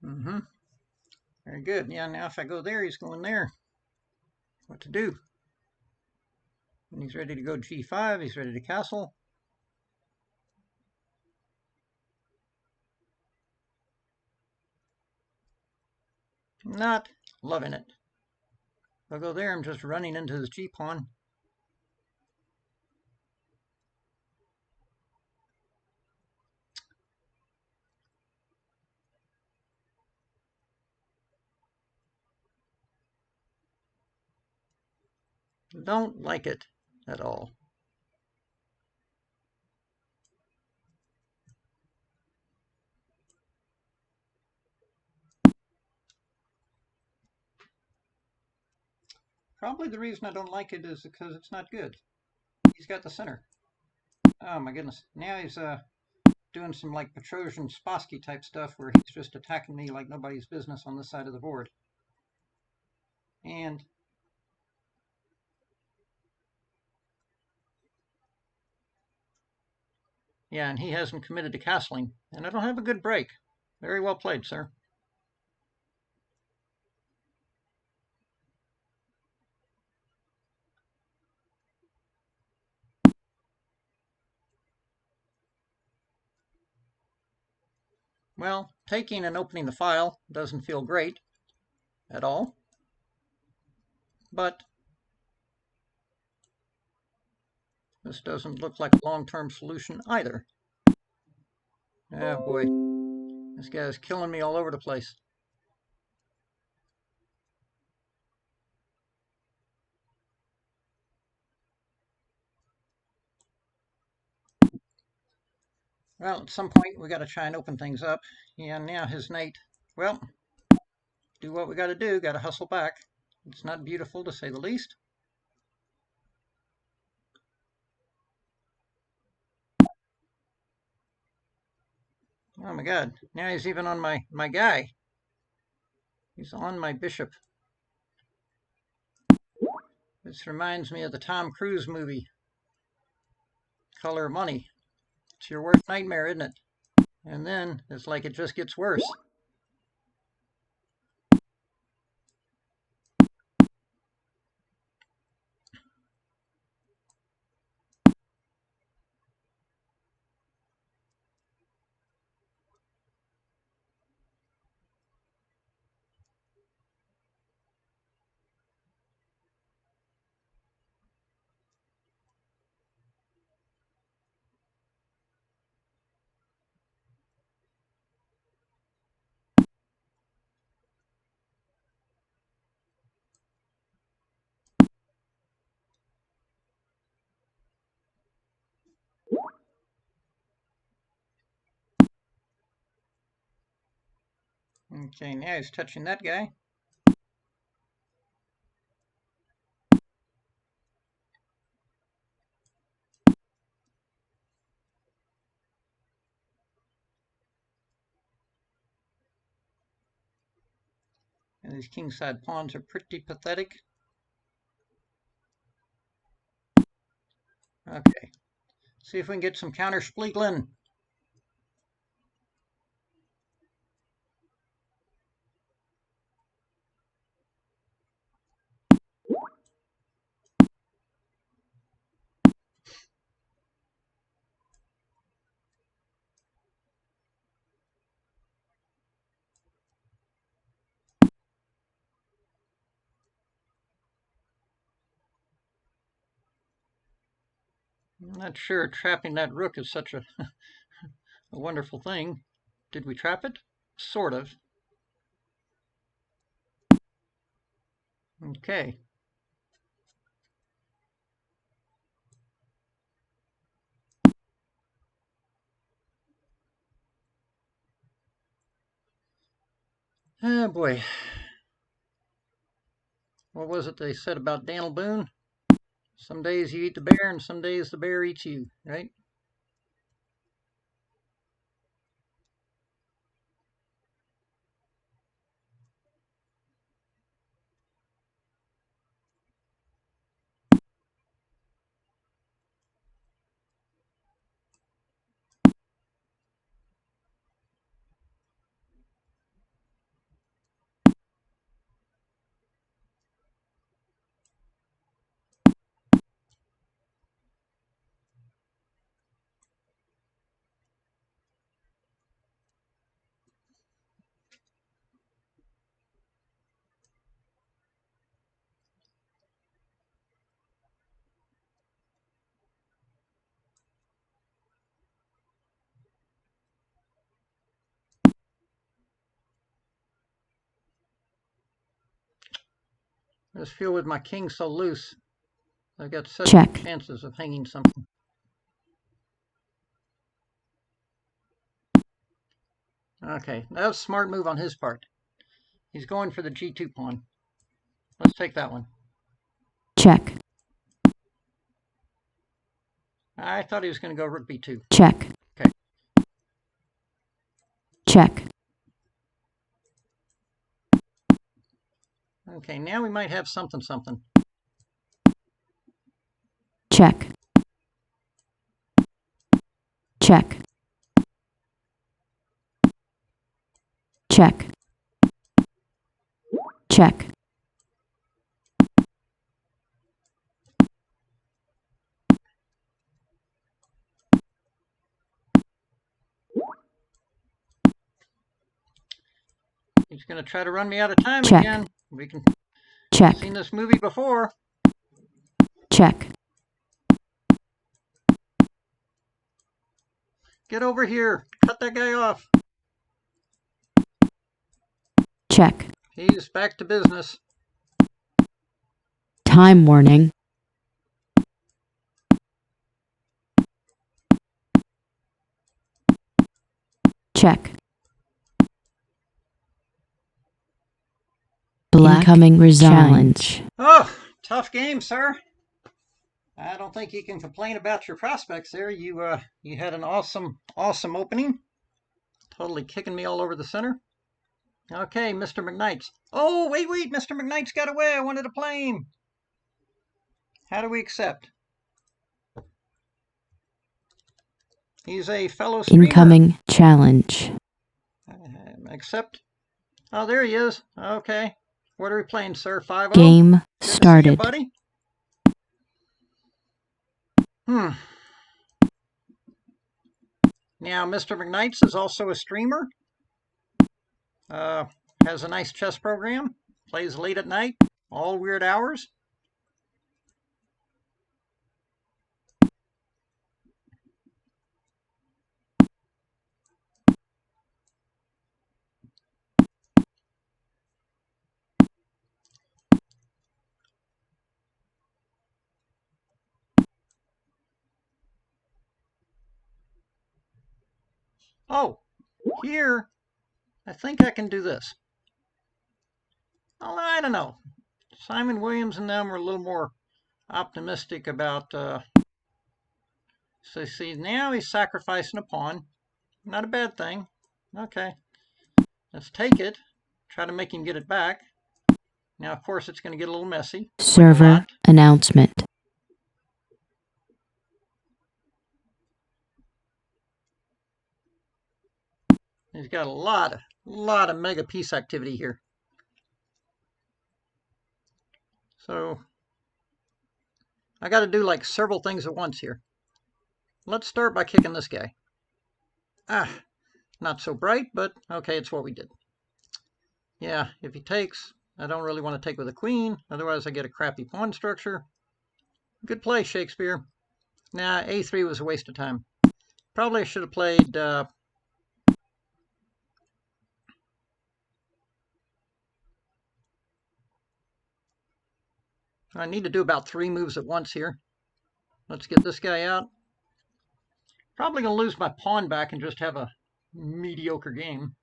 Mm-hmm. Very good. Yeah, now if I go there, he's going there. What to do? When he's ready to go g5, he's ready to castle. Not loving it. If I go there, I'm just running into his g-pawn. Don't like it at all. Probably the reason I don't like it is because it's not good. He's got the center. Oh my goodness. Now he's doing some like Petrosian Spassky type stuff where he's just attacking me like nobody's business on this side of the board. And yeah, and he hasn't committed to castling. And I don't have a good break. Very well played, sir. Well, taking and opening the file doesn't feel great at all. But this doesn't look like a long-term solution either. Oh boy, this guy's killing me all over the place. Well, at some point we got to try and open things up. Yeah, now his knight. Well, do what we got to do. Got to hustle back. It's not beautiful to say the least. Oh my God! Now he's even on my guy. He's on my bishop. This reminds me of the Tom Cruise movie, Color of Money. It's your worst nightmare, isn't it? And then it's like it just gets worse. Okay, now he's touching that guy. And these kingside pawns are pretty pathetic. Okay, see if we can get some counter Spleegling. I'm not sure trapping that rook is such a wonderful thing. Did we trap it? Sort of. Okay. Oh boy. What was it they said about Daniel Boone? Some days you eat the bear and some days the bear eats you, right? I just feel with my king so loose, I've got such Check. chances of hanging something. Okay, that was a smart move on his part. He's going for the g2 pawn. Let's take that one. Check. I thought he was going to go rook b2. Check. Okay. Check. Okay, now we might have something. Check. Check. Check. Check. He's going to try to run me out of time Check. again. We can Check. seen this movie before. Check. Get over here. Cut that guy off. Check. He's back to business. Time warning. Check. Black incoming challenge. Oh, tough game, sir. I don't think you can complain about your prospects there. You had an awesome opening. Totally kicking me all over the center. Okay, Mr. McKnight's. Oh, wait, Mr. McKnight's got away. I wanted to play him. How do we accept? He's a fellow streamer. Incoming challenge. Accept. Oh, there he is. Okay. What are we playing, sir? 5-0? Game Good started. To see you, buddy. Now, Mr. McKnight's is also a streamer. Has a nice chess program. Plays late at night. All weird hours. Oh, here I think I can do this. Although, I don't know. Simon Williams and them were a little more optimistic about... So see, now he's sacrificing a pawn. Not a bad thing. Okay. Let's take it. Try to make him get it back. Now, of course, it's going to get a little messy. Server announcement. He's got a lot of mega piece activity here. So I got to do like several things at once here. Let's start by kicking this guy. Not so bright, but okay, it's what we did. Yeah, if he takes, I don't really want to take with a queen. Otherwise, I get a crappy pawn structure. Good play, Shakespeare. Nah, a3 was a waste of time. Probably I should have played... I need to do about 3 moves at once here. Let's get this guy out. Probably going to lose my pawn back and just have a mediocre game.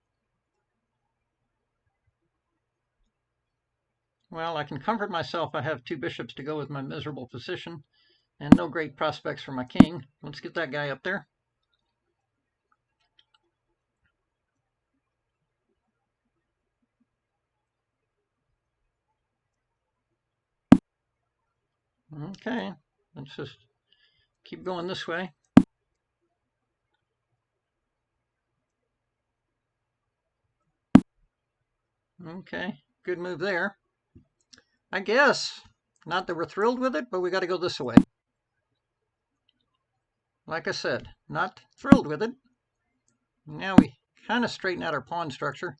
Well, I can comfort myself. I have 2 bishops to go with my miserable position and no great prospects for my king. Let's get that guy up there. Okay, let's just keep going this way. Okay, good move there. I guess, not that we're thrilled with it, but we got to go this way. Like I said, not thrilled with it. Now we kind of straighten out our pawn structure.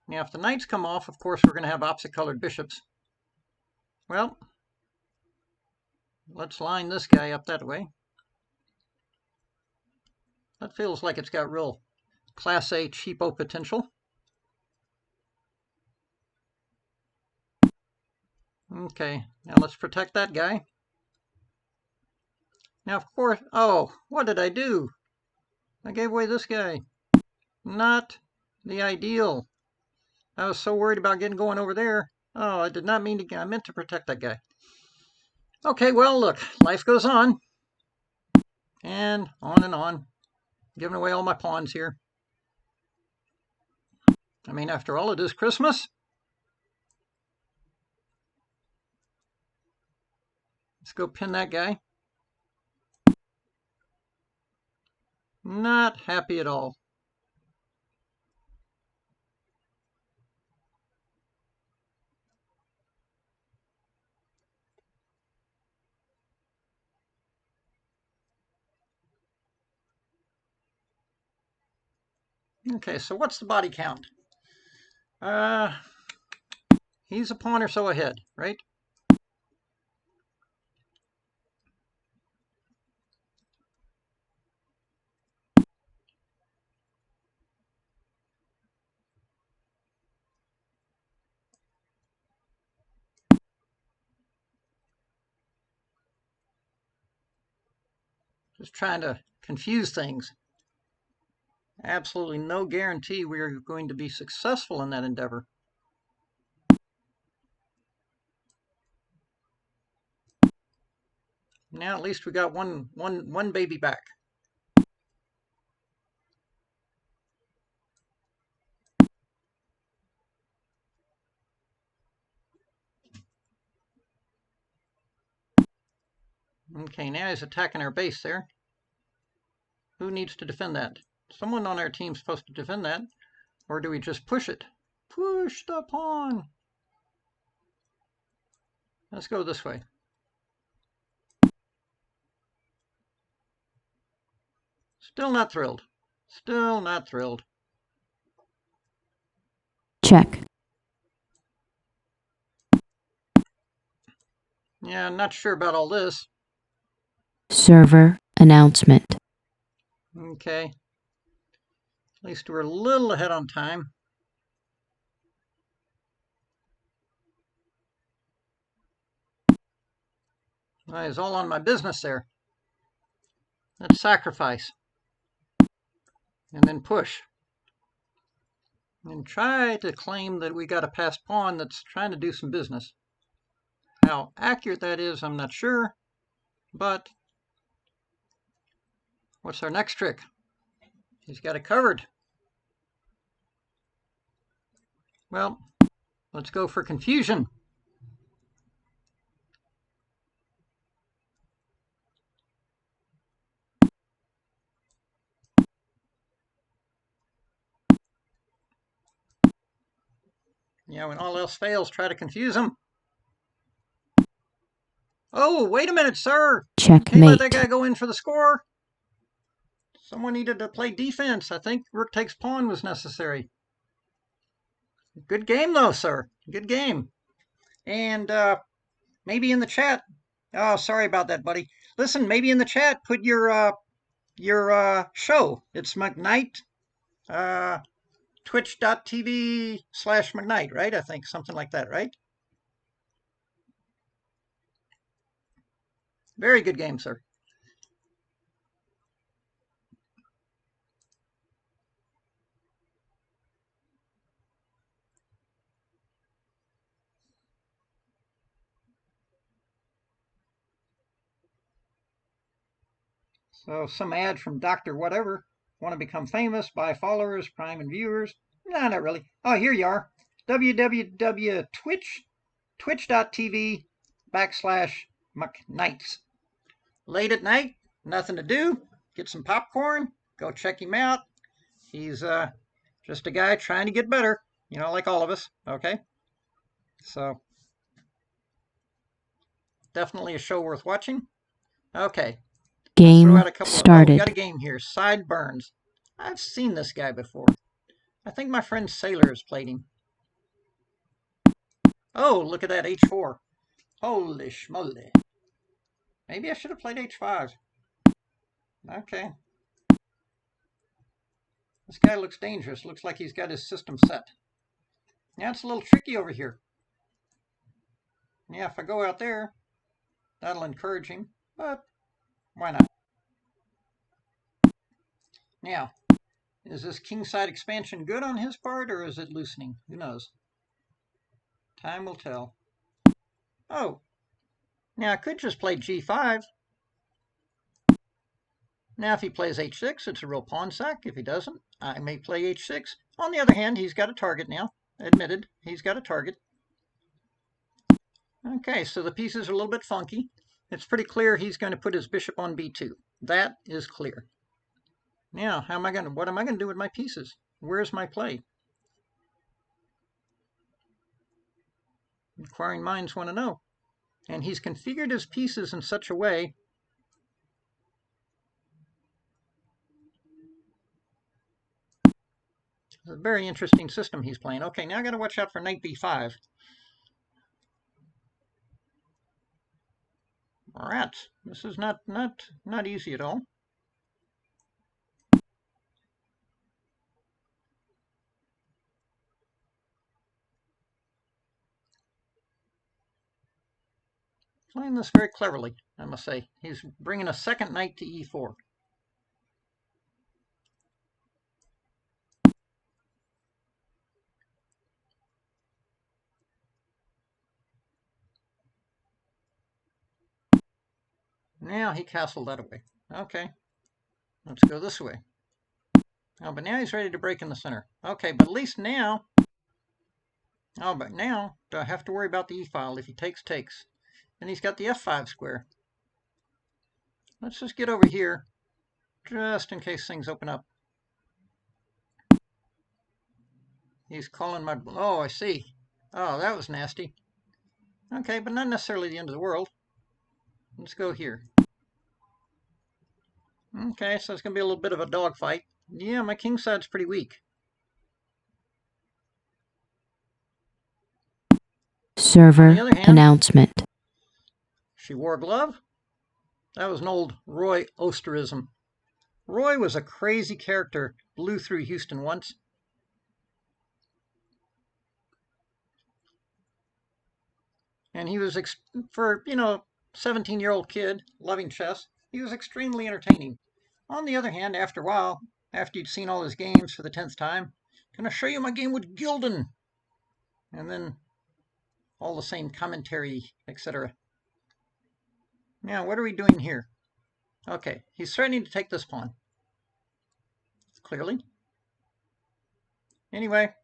Now if the knights come off, of course, we're going to have opposite colored bishops. Well, let's line this guy up that way. That feels like it's got real Class A cheapo potential. Okay, now let's protect that guy. Now, of course, oh, what did I do? I gave away this guy. Not the ideal. I was so worried about going over there. Oh, I did not mean to, I meant to protect that guy. Okay, well, look, life goes on. And on. Giving away all my pawns here. I mean, after all, it is Christmas. Let's go pin that guy. Not happy at all. Okay, so what's the body count? He's a pawn or so ahead, right? Just trying to confuse things. Absolutely no guarantee we are going to be successful in that endeavor. Now at least we got one baby back. Okay, now he's attacking our base there. Who needs to defend that? Someone on our team's supposed to defend that. Or do we just push it? Push the pawn. Let's go this way. Still not thrilled. Still not thrilled. Check. Yeah, I'm not sure about all this. Server announcement. Okay. At least we're a little ahead on time. Well, it's all on my business there. Let's sacrifice. And then push. and try to claim that we got a passed pawn that's trying to do some business. How accurate that is, I'm not sure, but what's our next trick? He's got it covered. Well, let's go for confusion. Yeah, when all else fails, try to confuse him. Oh, wait a minute, sir. Can't let that Checkmate. guy go in for the score. Someone needed to play defense. I think rook takes pawn was necessary. Good game, though, sir. Good game. And maybe in the chat. Oh, sorry about that, buddy. Listen, maybe in the chat, put your show. It's McKnight, twitch.tv/McKnight, right? I think something like that, right? Very good game, sir. So some ad from Dr. Whatever. Want to become famous, buy followers, prime and viewers? No, not really. Oh, here you are. twitch.tv/McKnights. Late at night, nothing to do. Get some popcorn. Go check him out. He's just a guy trying to get better, like all of us. Okay, so definitely a show worth watching. Okay, let's throw Game out a couple of. Oh, we got a started. game here. Sideburns. I've seen this guy before. I think my friend Sailor has played him. Oh, look at that h4. Holy schmoly. Maybe I should have played h5. Okay. This guy looks dangerous. Looks like he's got his system set. Now it's a little tricky over here. Yeah, if I go out there, that'll encourage him, but why not? Now, is this kingside expansion good on his part, or is it loosening? Who knows? Time will tell. Oh, now I could just play g5. Now if he plays h6, it's a real pawn sack. If he doesn't, I may play h6. On the other hand, he's got a target now. Admitted, he's got a target. Okay, so the pieces are a little bit funky. It's pretty clear he's going to put his bishop on b2. That is clear. Now, what am I going to do with my pieces? Where's my play? Inquiring minds want to know. And he's configured his pieces in such a way it's a very interesting system he's playing. Okay, now I got to watch out for knight b5. Rats, this is not easy at all. Playing this very cleverly, I must say. He's bringing a second knight to e4. Now he castled that away. Okay, let's go this way. Oh, but now he's ready to break in the center. Okay, but at least now... Oh, but now do I have to worry about the e-file? If he takes, takes. And he's got the f5 square. Let's just get over here, just in case things open up. He's calling my... Oh, I see. Oh, that was nasty. Okay, but not necessarily the end of the world. Let's go here. Okay, so it's going to be a little bit of a dogfight. Yeah, my king side's pretty weak. Server announcement. She wore a glove? That was an old Roy Osterism. Roy was a crazy character, blew through Houston once. And he was, for, 17-year-old kid, loving chess, he was extremely entertaining. On the other hand, after a while, after you'd seen all his games for the 10th time, Can I show you my game with Gildan? And then all the same commentary, etc. Now, what are we doing here? Okay, he's threatening to take this pawn. Clearly. Anyway,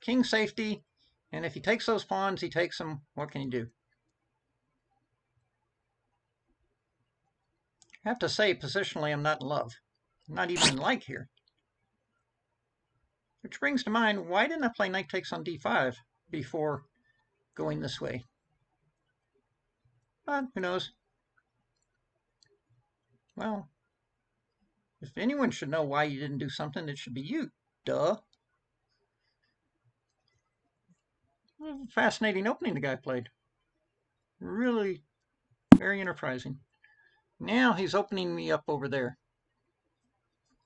king safety, and if he takes those pawns, he takes them. What can he do? I have to say, positionally, I'm not in love. I'm not even in like here. Which brings to mind, why didn't I play knight takes on d5 before going this way? But who knows? Well, if anyone should know why you didn't do something, it should be you. Duh. Fascinating opening the guy played. Really very enterprising. Now he's opening me up over there.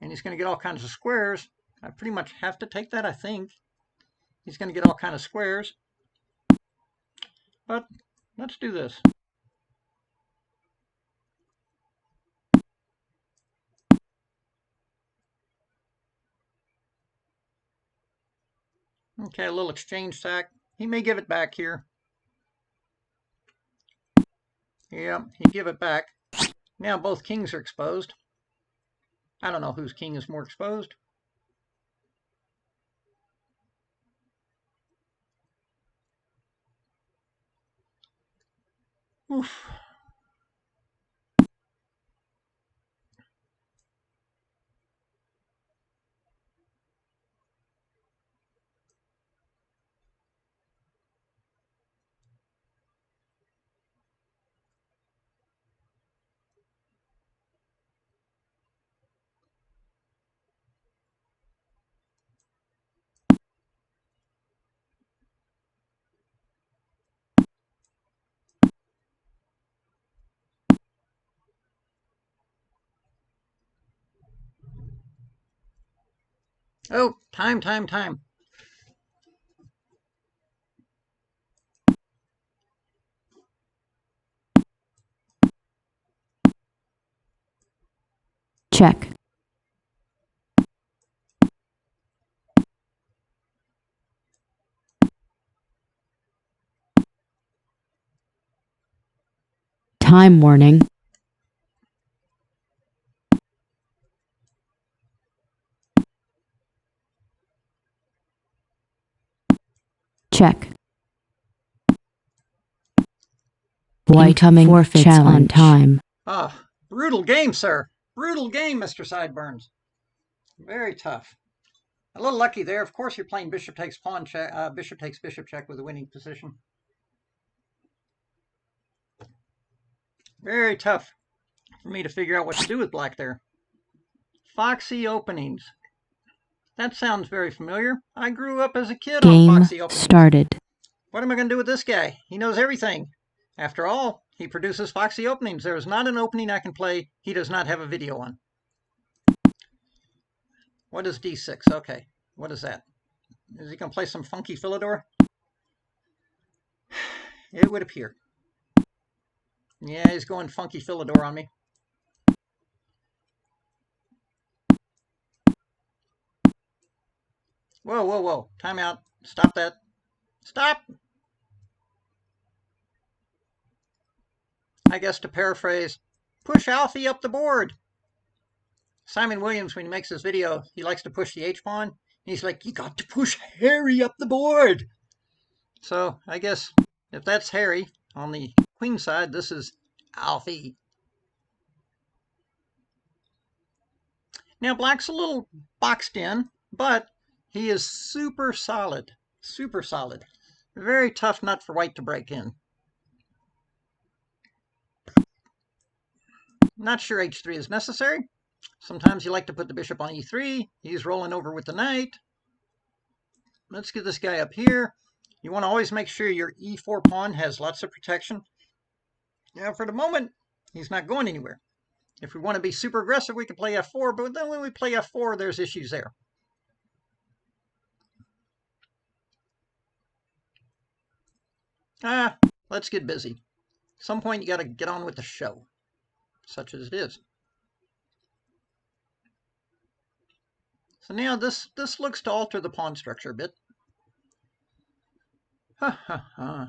And he's going to get all kinds of squares. I pretty much have to take that, I think. He's going to get all kinds of squares. But let's do this. Okay, a little exchange sack. He may give it back here. Yeah, he'd give it back. Now both kings are exposed. I don't know whose king is more exposed. Oof. Oh, time. Check. Time warning. Check. White coming forfeits challenge. On time. Ah, brutal game, sir. Brutal game, Mr. Sideburns. Very tough. A little lucky there. Of course, you're playing bishop takes pawn check, bishop takes bishop check with a winning position. Very tough for me to figure out what to do with black there. Foxy openings. That sounds very familiar. I grew up as a kid on Foxy openings. Started. What am I going to do with this guy? He knows everything. After all, he produces Foxy openings. There is not an opening I can play he does not have a video on. What is d6? Okay, what is that? Is he going to play some funky Philidor? It would appear. Yeah, he's going funky Philidor on me. Whoa. Time out. Stop that. Stop! I guess to paraphrase, push Alfie up the board. Simon Williams, when he makes this video, he likes to push the H-pawn. He's like, you got to push Harry up the board. So I guess if that's Harry on the queen side, this is Alfie. Now black's a little boxed in, but he is super solid. Super solid. Very tough nut for white to break in. Not sure h3 is necessary. Sometimes you like to put the bishop on e3. He's rolling over with the knight. Let's get this guy up here. You want to always make sure your e4 pawn has lots of protection. Now, for the moment, he's not going anywhere. If we want to be super aggressive, we can play f4, but then when we play f4, there's issues there. Let's get busy. At some point, you got to get on with the show, such as it is. So now this looks to alter the pawn structure a bit. Ha ha ha.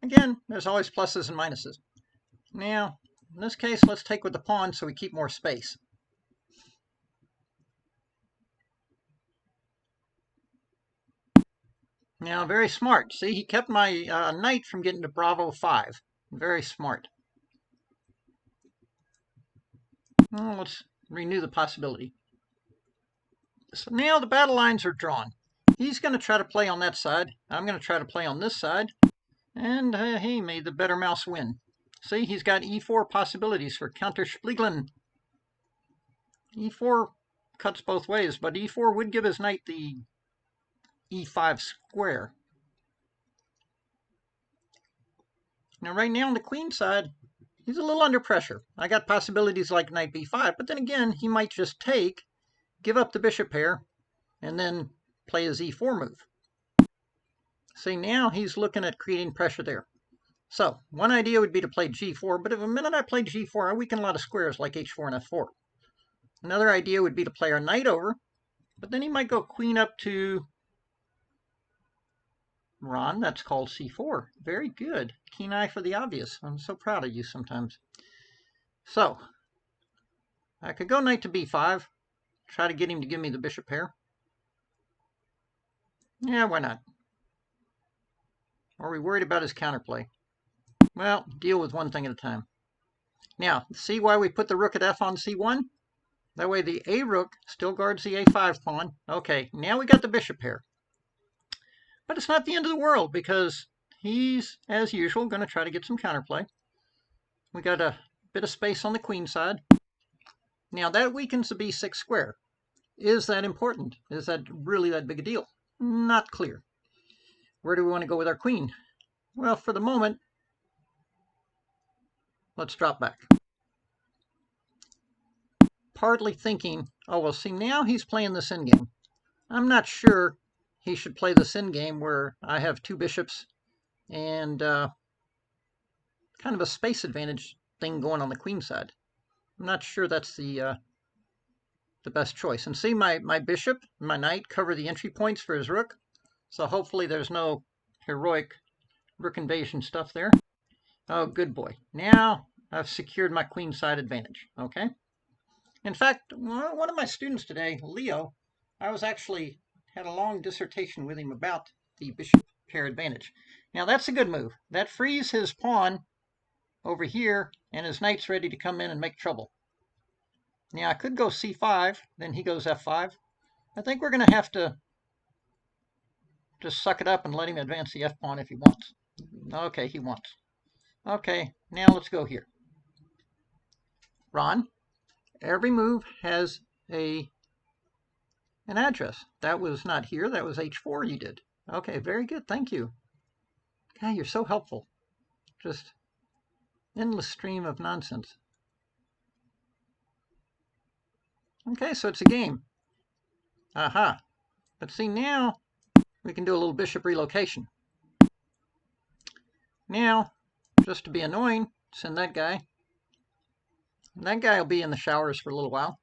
Again, there's always pluses and minuses. Now, in this case, let's take with the pawn so we keep more space. Now, very smart. See, he kept my knight from getting to Bravo 5. Very smart. Well, let's renew the possibility. So now the battle lines are drawn. He's going to try to play on that side. I'm going to try to play on this side. And he made the better mouse win. See, he's got e4 possibilities for counter-spiegeln. e4 cuts both ways, but e4 would give his knight the e5 square. Now, right now on the queen side, he's a little under pressure. I got possibilities like knight b5, but then again, he might just take, give up the bishop pair, and then play his e4 move. See, now he's looking at creating pressure there. So, one idea would be to play g4, but the minute I play g4, I weaken a lot of squares like h4 and f4. Another idea would be to play our knight over, but then he might go queen up to Ron. That's called c4. Very good. Keen eye for the obvious. I'm so proud of you sometimes. So, I could go knight to b5, try to get him to give me the bishop pair. Yeah, why not? Are we worried about his counterplay? Well, deal with one thing at a time. Now, see why we put the rook at f on c1? That way the a rook still guards the a5 pawn. Okay, now we got the bishop pair. But it's not the end of the world because he's, as usual, going to try to get some counterplay. We got a bit of space on the queen side. Now that weakens the b6 square. Is that important? Is that really that big a deal? Not clear. Where do we want to go with our queen? Well, for the moment, let's drop back. Partly thinking, oh, well, see, now he's playing this endgame. I'm not sure he should play this endgame where I have two bishops and kind of a space advantage thing going on the queen side. I'm not sure that's the best choice. And see, my bishop, my knight cover the entry points for his rook. So hopefully there's no heroic rook invasion stuff there. Oh, good boy. Now I've secured my queen side advantage, okay? In fact, one of my students today, Leo, I was actually had a long dissertation with him about the bishop pair advantage. Now that's a good move. That frees his pawn over here, and his knight's ready to come in and make trouble. Now I could go c5, then he goes f5. I think we're going to have to just suck it up and let him advance the f pawn if he wants. Okay, he wants. Okay, now let's go here. Ron, every move has an address. That was not here. That was h4 you did. Okay, very good. Thank you. God, you're so helpful. Just endless stream of nonsense. Okay, so it's a game. Aha. But see, now we can do a little bishop relocation. Now, just to be annoying, send that guy. That guy will be in the showers for a little while.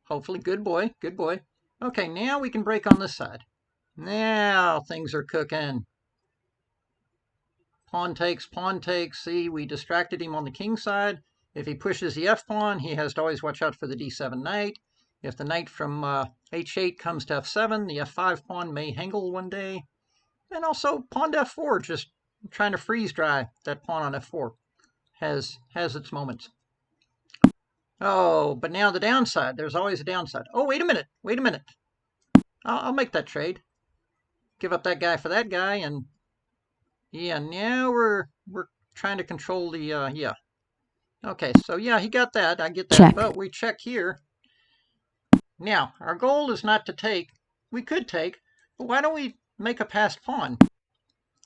Hopefully, good boy, good boy. Okay, now we can break on this side. Now things are cooking. Pawn takes, pawn takes. See, we distracted him on the king side. If he pushes the f pawn, he has to always watch out for the d7 knight. If the knight from h8 comes to f7, the f5 pawn may haggle one day. And also, pawn to f4, just trying to freeze dry that pawn on f4 has its moments. Oh, but now the downside. There's always a downside. Oh, wait a minute. Wait a minute. I'll make that trade. Give up that guy for that guy, and yeah, now we're trying to control the yeah. Okay, so yeah, he got that. I get that. Check. But we check here. Now, our goal is not to take. We could take, but why don't we make a passed pawn?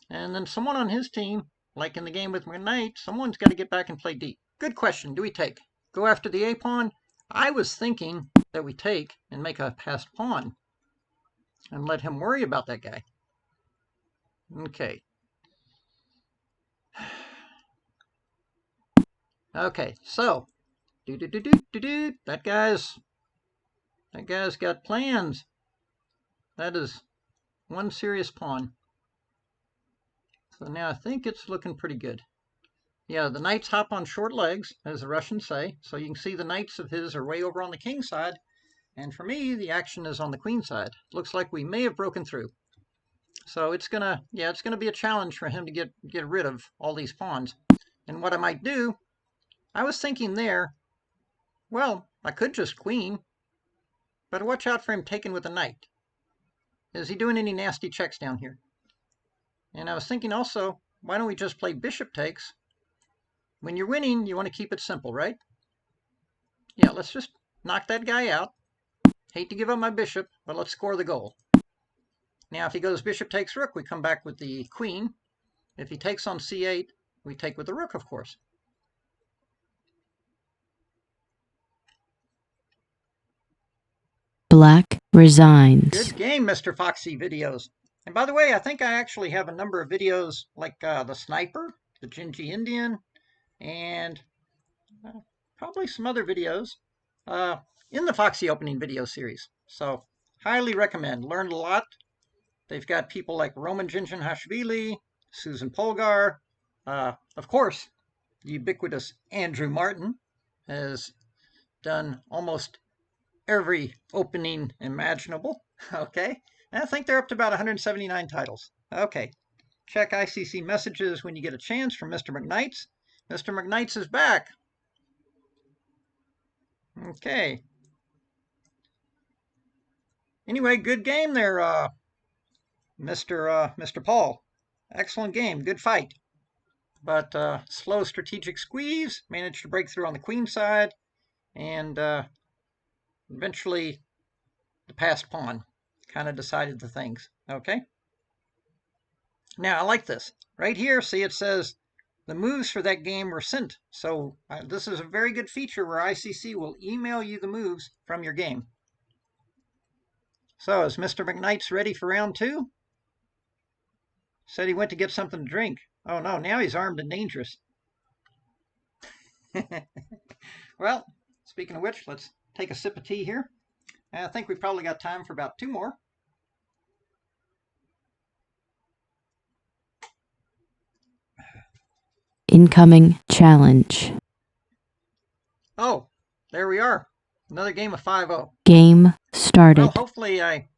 And then someone on his team, like in the game with my knight, someone's got to get back and play deep. Good question. Do we take? Go after the a pawn? I was thinking that we take and make a passed pawn and let him worry about that guy. Okay. Okay, so that guy's That guy's got plans. That is one serious pawn. So now I think it's looking pretty good. Yeah, the knights hop on short legs, as the Russians say. So you can see the knights of his are way over on the king side. And for me, the action is on the queen side. Looks like we may have broken through. So it's gonna be a challenge for him to get rid of all these pawns. And what I might do, I was thinking there, well, I could just queen, but watch out for him taking with a knight. Is he doing any nasty checks down here? And I was thinking also, why don't we just play bishop takes? When you're winning, you want to keep it simple, right? Yeah, let's just knock that guy out. Hate to give up my bishop, but let's score the goal. Now, if he goes bishop takes rook, we come back with the queen. If he takes on c8, we take with the rook, of course. Black resigns. Good game, Mr. Foxy Videos. And by the way, I think I actually have a number of videos like the Sniper, the Gingy Indian, and probably some other videos in the Foxy Opening video series. So, highly recommend. Learned a lot. They've got people like Roman Ginginhashvili, Susan Polgar, of course, the ubiquitous Andrew Martin has done almost every opening imaginable. Okay, and I think they're up to about 179 titles. Okay, check ICC messages when you get a chance from Mr. McKnights. Mr. McKnights is back. Okay. Anyway, good game there, Mr. Paul. Excellent game, good fight. But slow strategic squeeze, managed to break through on the queen side, and eventually the passed pawn kind of decided the things. Okay. Now I like this. Right here, see it says the moves for that game were sent. So this is a very good feature where ICC will email you the moves from your game. So is Mr. McKnights ready for round 2? Said he went to get something to drink. Oh no, now he's armed and dangerous. Well, speaking of which, let's take a sip of tea here. I think we probably got time for about 2 more. Incoming challenge. Oh, there we are. Another game of 5-0. Game started. Well, hopefully I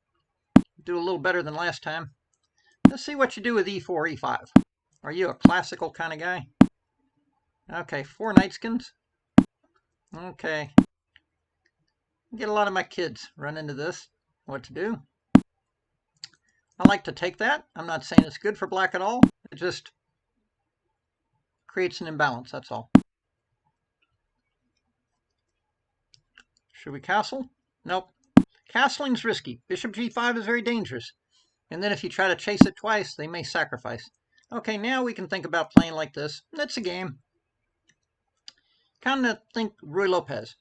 do a little better than last time. Let's see what you do with e4, e5. Are you a classical kind of guy? Okay, 4 knightskins. Okay. Get a lot of my kids run into this. What to do? I like to take that. I'm not saying it's good for black at all. It just creates an imbalance, that's all. Should we castle? Nope. Castling's risky. Bishop g5 is very dangerous. And then if you try to chase it twice, they may sacrifice. Okay, now we can think about playing like this. That's a game. Kind of think Ruy Lopez.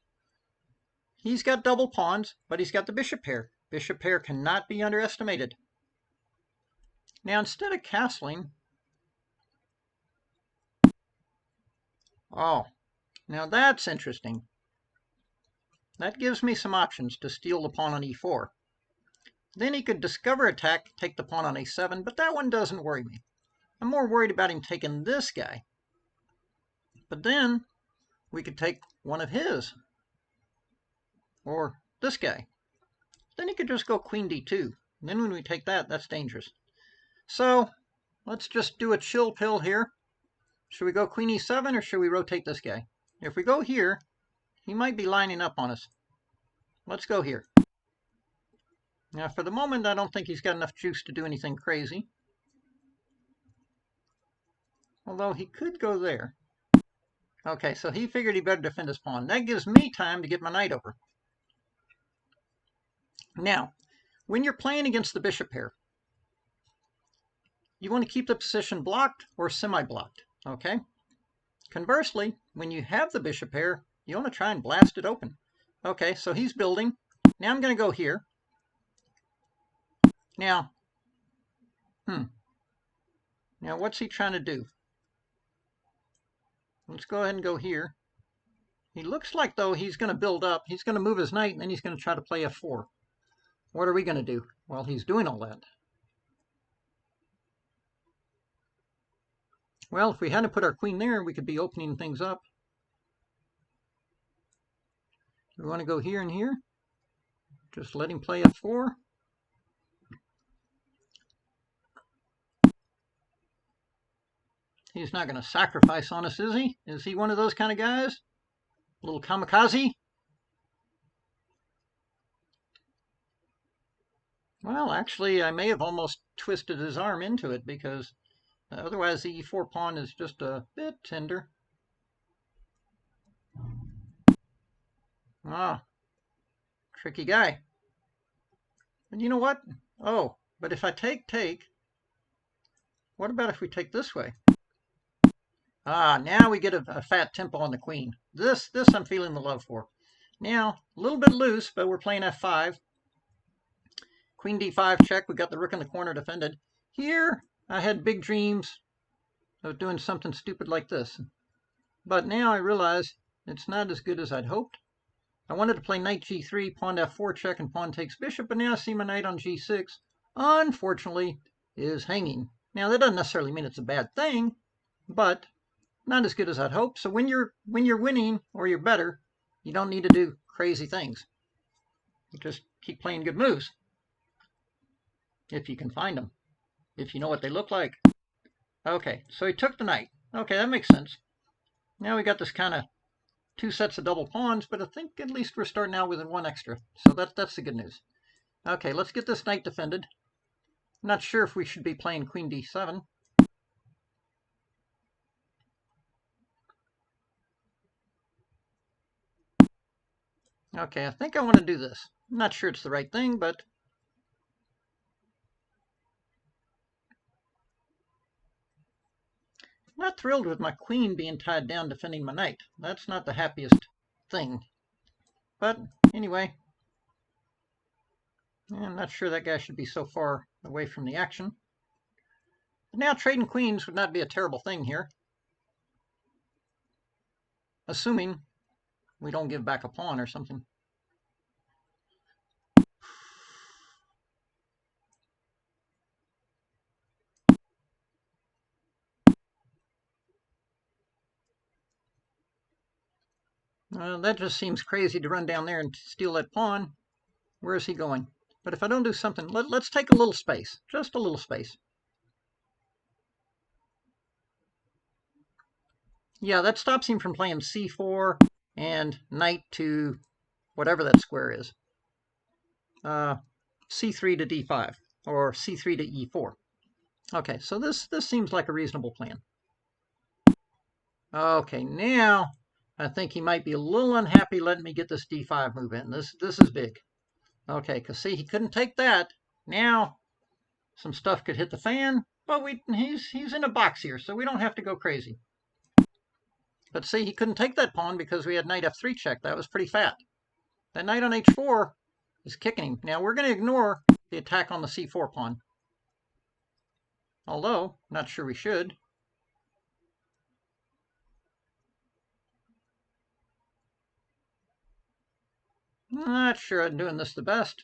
He's got double pawns, but he's got the bishop pair. Bishop pair cannot be underestimated. Now, instead of castling... Oh, now that's interesting. That gives me some options to steal the pawn on e4. Then he could discover attack, take the pawn on a7, but that one doesn't worry me. I'm more worried about him taking this guy. But then we could take one of his. Or this guy. Then he could just go queen d2. And then when we take that, that's dangerous. So let's just do a chill pill here. Should we go queen e7 or should we rotate this guy? If we go here, he might be lining up on us. Let's go here. Now, for the moment, I don't think he's got enough juice to do anything crazy. Although he could go there. Okay, so he figured he better defend his pawn. That gives me time to get my knight over. Now, when you're playing against the bishop pair, you want to keep the position blocked or semi-blocked, okay? Conversely, when you have the bishop pair, you want to try and blast it open. Okay, so he's building. Now I'm going to go here. Now, Now what's he trying to do? Let's go ahead and go here. He looks like, though, he's going to build up. He's going to move his knight, and then he's going to try to play f4. What are we going to do? Well, he's doing all that. Well, if we hadn't put our queen there, we could be opening things up. We want to go here and here. Just let him play f4. He's not going to sacrifice on us, is he? Is he one of those kind of guys? A little kamikaze? Well, actually, I may have almost twisted his arm into it because otherwise the e4 pawn is just a bit tender. Ah, tricky guy. And you know what? Oh, but if I take, what about if we take this way? Ah, now we get a fat tempo on the queen. This I'm feeling the love for. Now, a little bit loose, but we're playing f5. Queen d5 check. We got the rook in the corner defended. Here, I had big dreams of doing something stupid like this. But now I realize it's not as good as I'd hoped. I wanted to play knight g3, pawn f4 check, and pawn takes bishop, but now I see my knight on g6, unfortunately, is hanging. Now, that doesn't necessarily mean it's a bad thing, but not as good as I'd hoped. So when you're winning or you're better, you don't need to do crazy things. You just keep playing good moves. If you can find them. If you know what they look like. Okay, so he took the knight. Okay, that makes sense. Now we got this kind of 2 sets of double pawns, but I think at least we're starting out with 1 extra. So that's the good news. Okay, let's get this knight defended. Not sure if we should be playing queen d7. Okay, I think I want to do this. I'm not sure it's the right thing, but I'm not thrilled with my queen being tied down defending my knight. That's not the happiest thing. But anyway, I'm not sure that guy should be so far away from the action. But now trading queens would not be a terrible thing here. Assuming we don't give back a pawn or something. That just seems crazy to run down there and steal that pawn. Where is he going? But if I don't do something, let's take a little space. Just a little space. Yeah, that stops him from playing c4 and knight to whatever that square is. c3 to d5 or c3 to e4. Okay, so this seems like a reasonable plan. Okay, now I think he might be a little unhappy letting me get this d5 move in. This is big. Okay, because see, he couldn't take that. Now some stuff could hit the fan, but he's in a box here, so we don't have to go crazy. But see, he couldn't take that pawn because we had knight f3 check. That was pretty fat. That knight on h4 is kicking him. Now we're going to ignore the attack on the c4 pawn. Although, not sure we should. Not sure I'm doing this the best.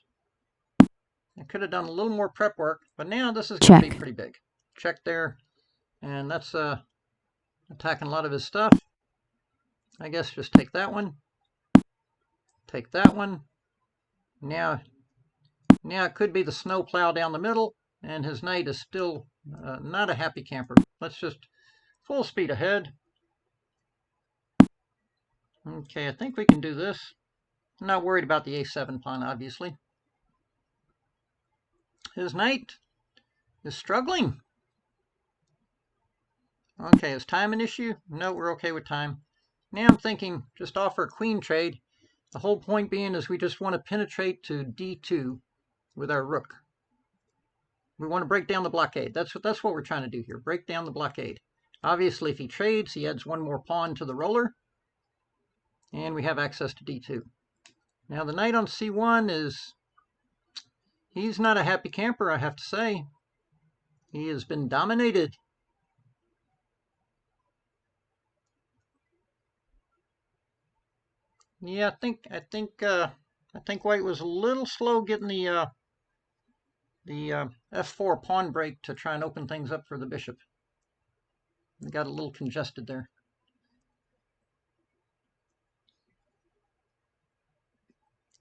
I could have done a little more prep work, but now this is going to be pretty big. Check there, and that's attacking a lot of his stuff. I guess just take that one. Take that one. Now it could be the snow plow down the middle, and his knight is still not a happy camper. Let's just full speed ahead. Okay, I think we can do this. I'm not worried about the a7 pawn, obviously. His knight is struggling. Okay, is time an issue? No, we're okay with time. Now I'm thinking just offer a queen trade. The whole point being is we just want to penetrate to d2 with our rook. We want to break down the blockade. That's what we're trying to do here. Break down the blockade. Obviously, if he trades, he adds 1 more pawn to the roller. And we have access to d2. Now the knight on c1 he's not a happy camper, I have to say. He has been dominated. Yeah, I think White was a little slow getting the f4 pawn break to try and open things up for the bishop. It got a little congested there.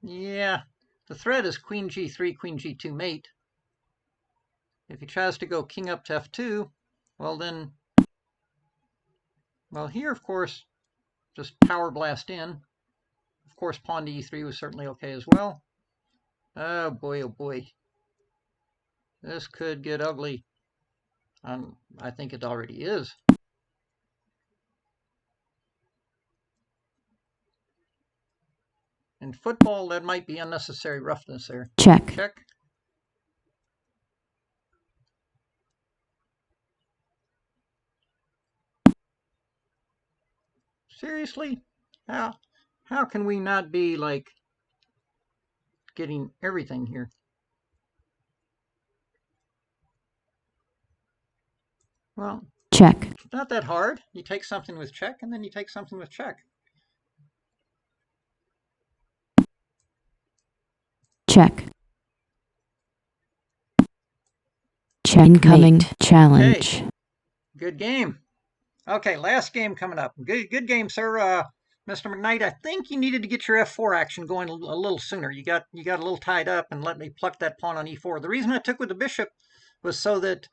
Yeah, the threat is queen g3, queen g2 mate. If he tries to go king up to f2, well then, well here of course, just power blast in. Of course, pawn to e3 was certainly okay as well. Oh boy, oh boy. This could get ugly. I think it already is. In football, that might be unnecessary roughness there. Check. Check. Seriously? How can we not be, like, getting everything here? Well, check. It's not that hard. You take something with check, and then you take something with check. Check. Incoming challenge. Okay. Good game. Okay, last game coming up. Good game, sir. Mr. McKnight, I think you needed to get your f4 action going a little sooner. You got a little tied up and let me pluck that pawn on e4. The reason I took with the bishop was so that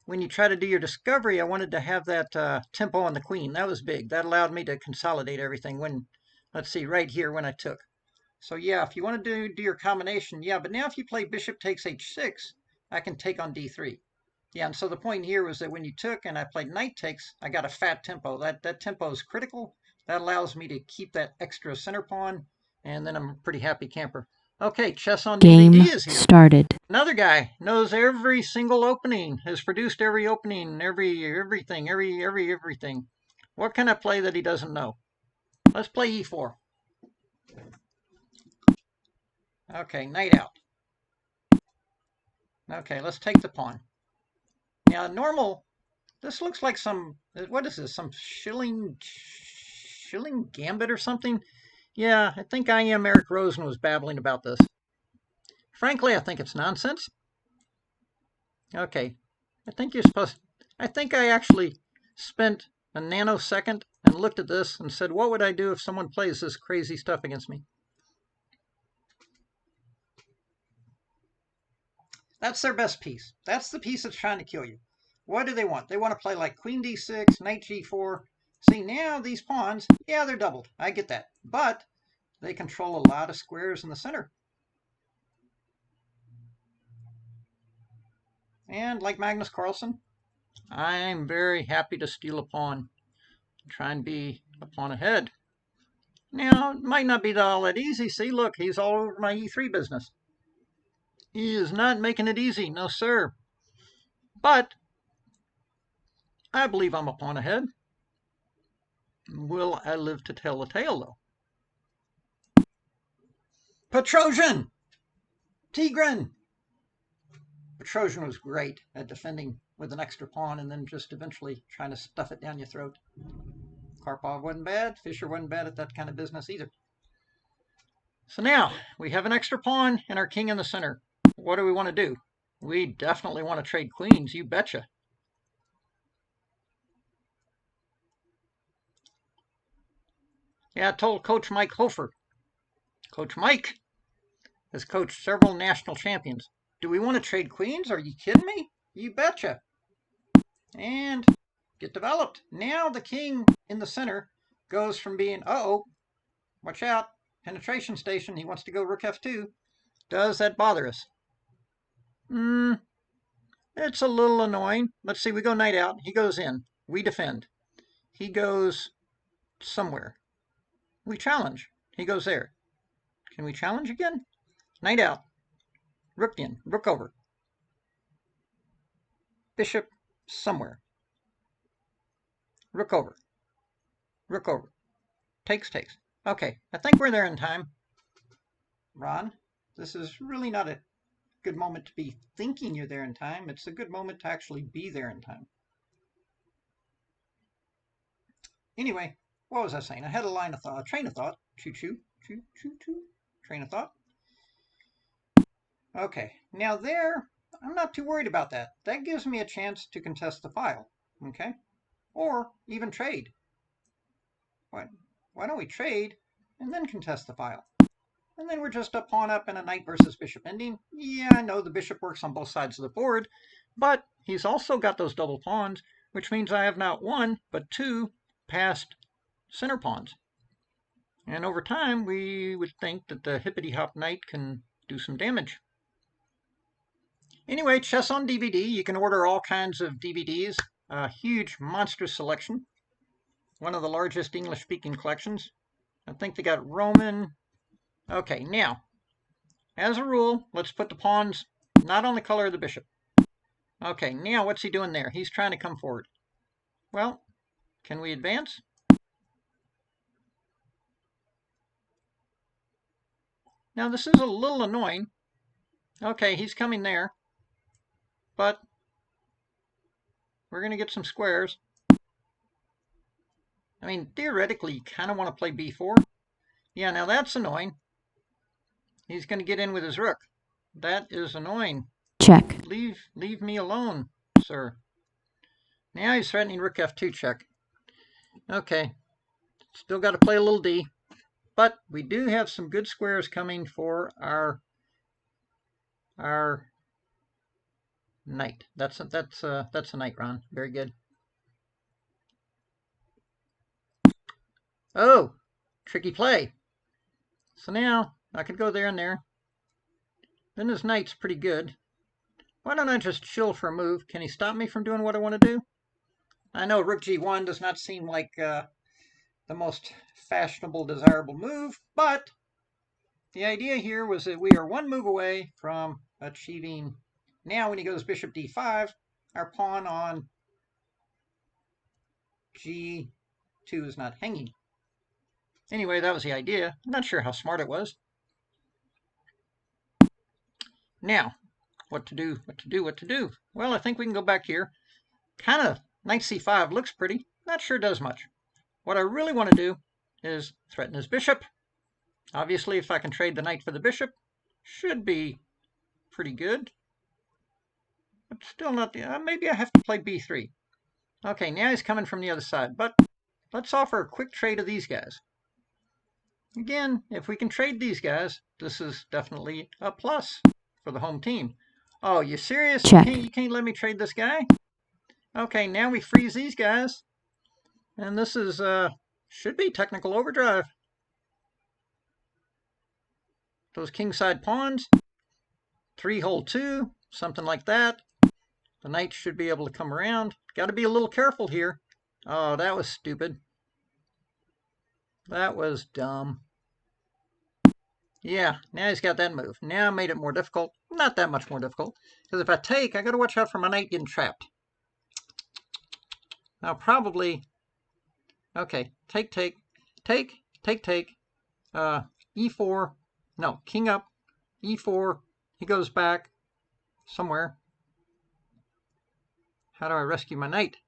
when you try to do your discovery, I wanted to have that tempo on the queen. That was big. That allowed me to consolidate everything when, let's see, right here when I took. So yeah, if you want to do your combination, yeah, but now if you play bishop takes h6, I can take on d3. Yeah, and so the point here was that when you took and I played knight takes, I got a fat tempo. That tempo is critical. That allows me to keep that extra center pawn, and then I'm a pretty happy camper. Okay, Chess on DVD is here. Started. Another guy knows every single opening, has produced every opening, everything. What can I play that he doesn't know? Let's play e4. Okay, knight out. Okay, let's take the pawn. Now, normal, this looks like some, what is this, some shilling gambit or something? Yeah, I think I am Eric Rosen was babbling about this. Frankly, I think it's nonsense. Okay, I think I actually spent a nanosecond and looked at this and said, what would I do if someone plays this crazy stuff against me? That's their best piece. That's the piece that's trying to kill you. What do they want? They want to play like queen d6, knight g4. See, now these pawns, yeah, they're doubled. I get that. But they control a lot of squares in the center. And like Magnus Carlsen, I'm very happy to steal a pawn. Try and be a pawn ahead. Now, it might not be all that easy. See, look, he's all over my e3 business. He is not making it easy, no sir. But I believe I'm a pawn ahead. Will I live to tell the tale, though? Petrosian! Tigran! Petrosian was great at defending with an extra pawn and then just eventually trying to stuff it down your throat. Karpov wasn't bad. Fischer wasn't bad at that kind of business either. So now we have an extra pawn and our king in the center. What do we want to do? We definitely want to trade queens, you betcha. Yeah, I told Coach Mike Hofer. Coach Mike has coached several national champions. Do we want to trade queens? Are you kidding me? You betcha. And get developed. Now the king in the center goes from being, uh-oh, watch out, penetration station, he wants to go rook f2. Does that bother us? It's a little annoying. Let's see, we go knight out. He goes in. We defend. He goes somewhere. We challenge. He goes there. Can we challenge again? Knight out. Rook in. Rook over. Bishop somewhere. Rook over. Rook over. Takes. Okay, I think we're there in time. Ron, this is really not a good moment to be thinking you're there in time. It's a good moment to actually be there in time. Anyway, what was I saying? I had a train of thought. Choo-choo, choo-choo-choo. Train of thought. Okay, now there, I'm not too worried about that. That gives me a chance to contest the file, okay? Or even trade. Why don't we trade and then contest the file? And then we're just a pawn up and a knight versus bishop ending. Yeah, I know the bishop works on both sides of the board, but he's also got those double pawns, which means I have not one, but two passed center pawns. And over time, we would think that the hippity-hop knight can do some damage. Anyway, chess on DVD. You can order all kinds of DVDs. A huge, monstrous selection. One of the largest English-speaking collections. I think they got Roman. Okay, now, as a rule, let's put the pawns not on the color of the bishop. Okay, now what's he doing there? He's trying to come forward. Well, can we advance? Now, this is a little annoying. Okay, he's coming there. But we're going to get some squares. I mean, theoretically, you kind of want to play b4. Yeah, now that's annoying. He's going to get in with his rook. That is annoying. Check. Leave me alone, sir. Now he's threatening rook f2 check. Okay, still got to play a little d. But we do have some good squares coming for our knight. That's a knight, Ron. Very good. Oh, tricky play. So now I could go there and there. Then his knight's pretty good. Why don't I just chill for a move? Can he stop me from doing what I want to do? I know rook g1 does not seem like the most fashionable, desirable move, but the idea here was that we are one move away from achieving. Now when he goes bishop d5, our pawn on g2 is not hanging. Anyway, that was the idea. I'm not sure how smart it was. Now, what to do? Well, I think we can go back here. Kind of knight c5 looks pretty. Not sure does much. What I really want to do is threaten his bishop. Obviously, if I can trade the knight for the bishop, should be pretty good. But still not. Maybe I have to play b3. Okay, now he's coming from the other side. But let's offer a quick trade of these guys. Again, if we can trade these guys, this is definitely a plus for the home team. Oh, you serious? Check. You can't let me trade this guy? Okay, now we freeze these guys. And this is, should be technical overdrive. Those kingside pawns. 3 hold 2, something like that. The knight should be able to come around. Got to be a little careful here. Oh, that was stupid. That was dumb. Yeah, now he's got that move. Now I made it more difficult. Not that much more difficult. Because if I take, I got to watch out for my knight getting trapped. Now probably... Okay, take. E4. No, king up. E4. He goes back somewhere. How do I rescue my knight?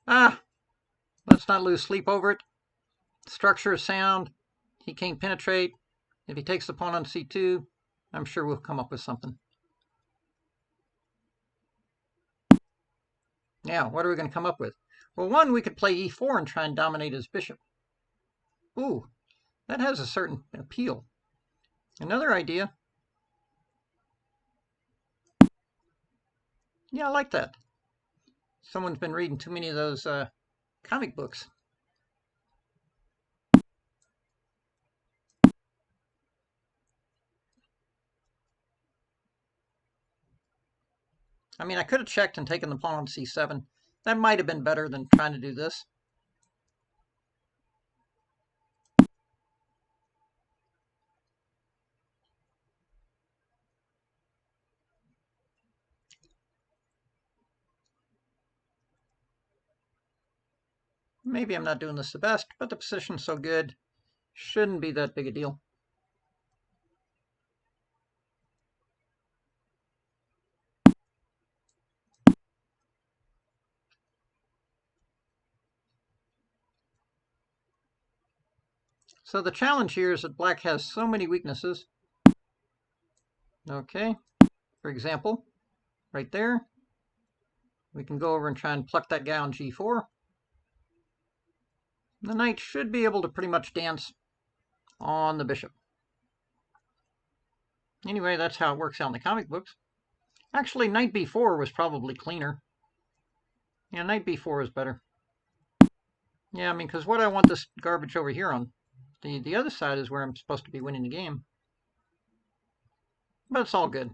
Let's not lose sleep over it. Structure is sound. He can't penetrate. If he takes the pawn on c2, I'm sure we'll come up with something. Now, what are we going to come up with? Well, one, we could play e4 and try and dominate his bishop. Ooh, that has a certain appeal. Another idea. Yeah, I like that. Someone's been reading too many of those comic books. I mean, I could have checked and taken the pawn on c7. That might have been better than trying to do this. Maybe I'm not doing this the best, but the position's so good, shouldn't be that big a deal. So the challenge here is that black has so many weaknesses. Okay, for example, right there, we can go over and try and pluck that guy on g4. The knight should be able to pretty much dance on the bishop. Anyway, that's how it works out in the comic books. Actually, knight b4 was probably cleaner. Yeah, knight b4 is better. Yeah, I mean, because what I want this garbage over here on, the other side is where I'm supposed to be winning the game. But it's all good,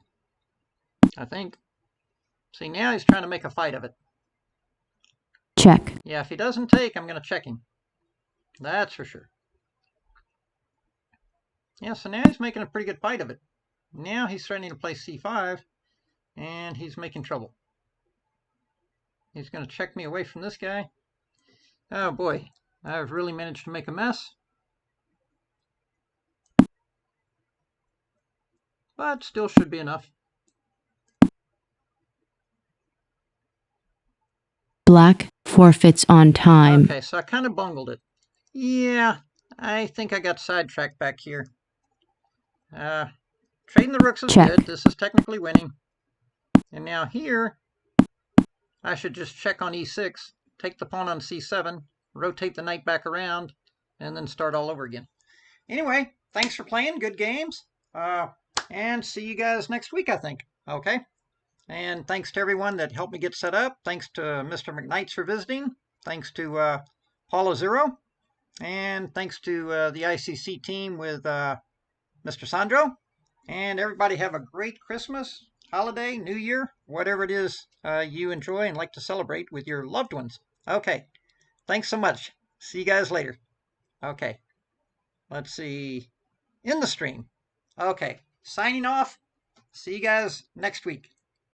I think. See, now he's trying to make a fight of it. Check. Yeah, if he doesn't take, I'm going to check him. That's for sure. Yeah, so now he's making a pretty good fight of it. Now he's threatening to play c5, and he's making trouble. He's going to check me away from this guy. Oh boy, I've really managed to make a mess. But still should be enough. Black forfeits on time. Okay, so I kind of bungled it. Yeah, I think I got sidetracked back here. Trading the rooks is good. This is technically winning. And now here, I should just check on e6, take the pawn on c7, rotate the knight back around, and then start all over again. Anyway, thanks for playing. Good games. And see you guys next week, I think. Okay? And thanks to everyone that helped me get set up. Thanks to Mr. McKnights for visiting. Thanks to Paula Zero. And thanks to the ICC team with Mr. Sandro. And everybody have a great Christmas, holiday, New Year, whatever it is you enjoy and like to celebrate with your loved ones. Okay. Thanks so much. See you guys later. Okay. Let's see. In the stream. Okay. Signing off. See you guys next week.